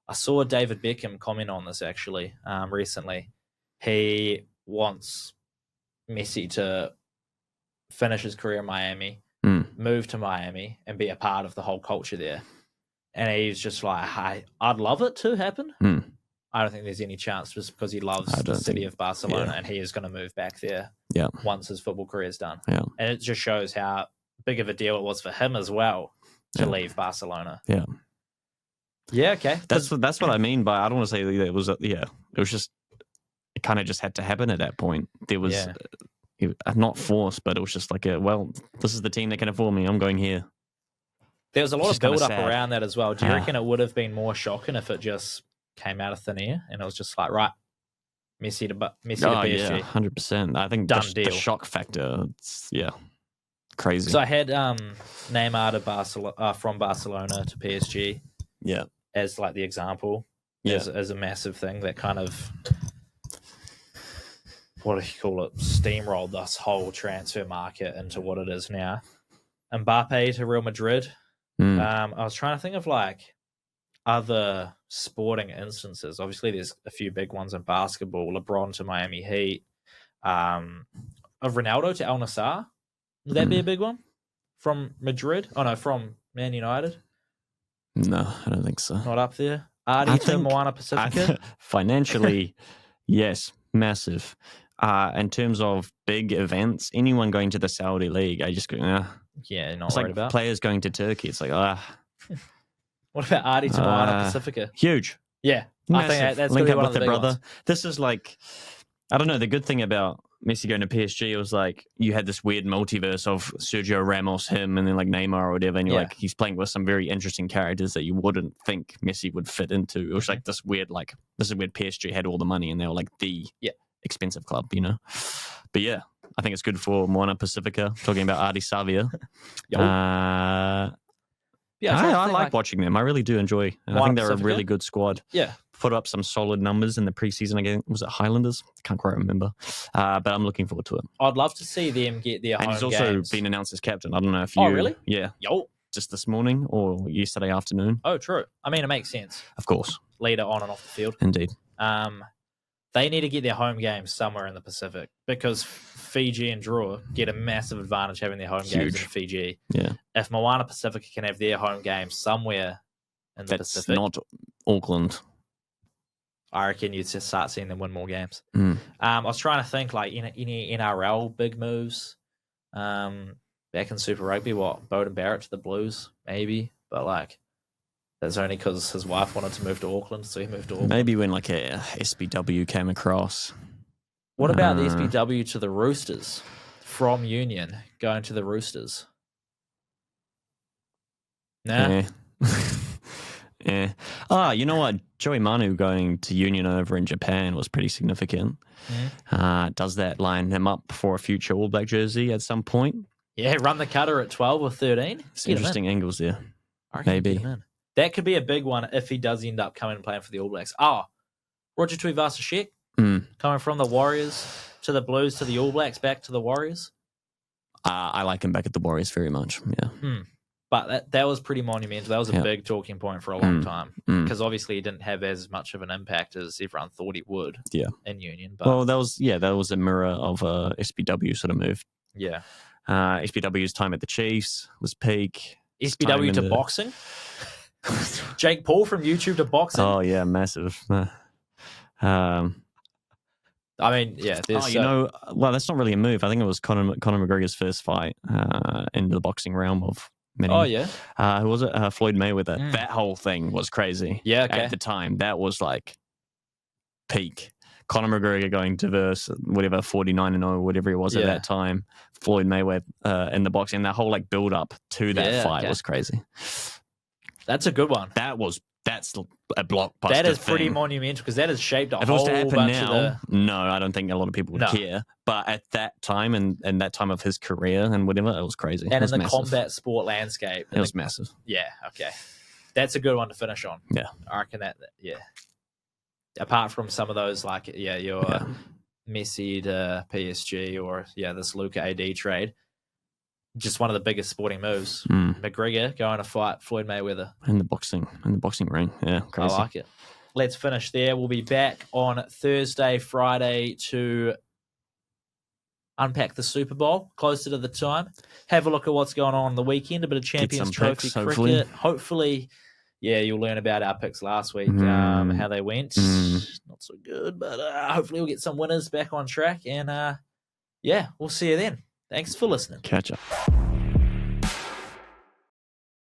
I saw David Beckham comment on this actually recently. He wants Messi to finish his career in Miami, move to Miami, and be a part of the whole culture there. And he's just like, I'd love it to happen. I don't think there's any chance just because he loves the city of Barcelona and he is going to move back there once his football career is done. Yeah. And it just shows how big of a deal it was for him as well to leave Barcelona. Yeah. Yeah, okay. That's what I mean by, I don't want to say that it was, it was just, it kind of just had to happen at that point. There was, not forced, but it was just like, this is the team that can afford me. I'm going here. There was a lot of build-up around that as well. Do you reckon it would have been more shocking if it just came out of thin air and it was just like, right, Messi to PSG? Yeah, 100%. I think the shock factor, it's, crazy. So I had Neymar to from Barcelona to PSG as like the example, as a massive thing that kind of, what do you call it, steamrolled this whole transfer market into what it is now. Mbappe to Real Madrid. I was trying to think of like other sporting instances. Obviously, there's a few big ones in basketball. LeBron to Miami Heat. Of Ronaldo to Al Nassr. Would that be a big one? From Madrid? Oh, no, from Man United? No, I don't think so. Not up there? Ardi to Moana Pacifica? Financially, yes, massive. In terms of big events, anyone going to the Saudi League, I just go, yeah, not it's worried like about. Players going to Turkey. It's like, What about Ardi to Moana Pacifica? Huge. Yeah. Massive. I think that's Link going to be up one with of the the big brother. ones. This is like, I don't know, the good thing about Messi going to PSG, it was like you had this weird multiverse of Sergio Ramos, him, and then like Neymar or whatever, and you're like, he's playing with some very interesting characters that you wouldn't think Messi would fit into. It was like this is where PSG had all the money and they were like the expensive club, But yeah, I think it's good for Moana Pacifica, talking about Ardi Savia. I like watching them. I really do enjoy. And I think they're Pacifica? A really good squad. Yeah. Put up some solid numbers in the preseason again. Was it Highlanders? Can't quite remember. But I'm looking forward to it. I'd love to see them get their home games. And he's also been announced as captain. I don't know if you... Oh, really? Yeah. Yo. Just this morning or yesterday afternoon. Oh, true. I mean, it makes sense. Of course. Leader on and off the field. Indeed. They need to get their home games somewhere in the Pacific because Fiji and Drua get a massive advantage having their home games in Fiji. Yeah. If Moana Pacifica can have their home games somewhere in the Pacific. That's not Auckland. I reckon you'd just start seeing them win more games. I was trying to think like any NRL big moves. Back in Super Rugby, Bowden Barrett to the Blues, maybe. But like, that's only because his wife wanted to move to Auckland, so he moved to Auckland. Maybe when like a SBW came across. What about the SBW to the Roosters? From Union, going to the Roosters? Nah? Yeah. You know what? Joey Manu going to Union over in Japan was pretty significant. Does that line him up for a future All Black jersey at some point? Yeah, run the cutter at 12 or 13. Some interesting angles there. Maybe. That could be a big one if he does end up coming and playing for the All Blacks. Roger Tuivasa-Sheck coming from the Warriors to the Blues to the All Blacks back to the Warriors. I like him back at the Warriors very much. Yeah. But that was pretty monumental. That was a big talking point for a long time because obviously he didn't have as much of an impact as everyone thought he would. In Union. But well, that was a mirror of a SBW sort of move. Yeah. SBW's time at the Chiefs was peak. SBW to boxing. Jake Paul from YouTube to boxing. Oh yeah, massive. I mean, yeah. Well, that's not really a move. I think it was Conor McGregor's first fight into the boxing realm of many. Oh, yeah. Who was it? Floyd Mayweather. That whole thing was crazy. Yeah, okay. At the time, that was like peak. Conor McGregor going to verse whatever 49-0, whatever it was at that time. Floyd Mayweather in the boxing. That whole like build up to that fight was crazy. That's a good one. That's a blockbuster. That is pretty thing. Monumental because that has shaped a whole If it was to happen bunch now, no, I don't think a lot of people would care. But at that time and that time of his career and whatever, it was crazy. And in the combat sport landscape, it was massive. Yeah, okay, that's a good one to finish on. Yeah, I reckon that. Yeah, apart from some of those like your Messi to PSG or this Luka AD trade. Just one of the biggest sporting moves. McGregor going to fight Floyd Mayweather in the boxing ring. Yeah, crazy. I like it. Let's finish there. We'll be back on Thursday, Friday to unpack the Super Bowl closer to the time. Have a look at what's going on the weekend. A bit of Champions Trophy cricket. Hopefully, you'll learn about our picks last week, how they went. Not so good, but hopefully we'll get some winners back on track. And we'll see you then. Thanks for listening. Catch up.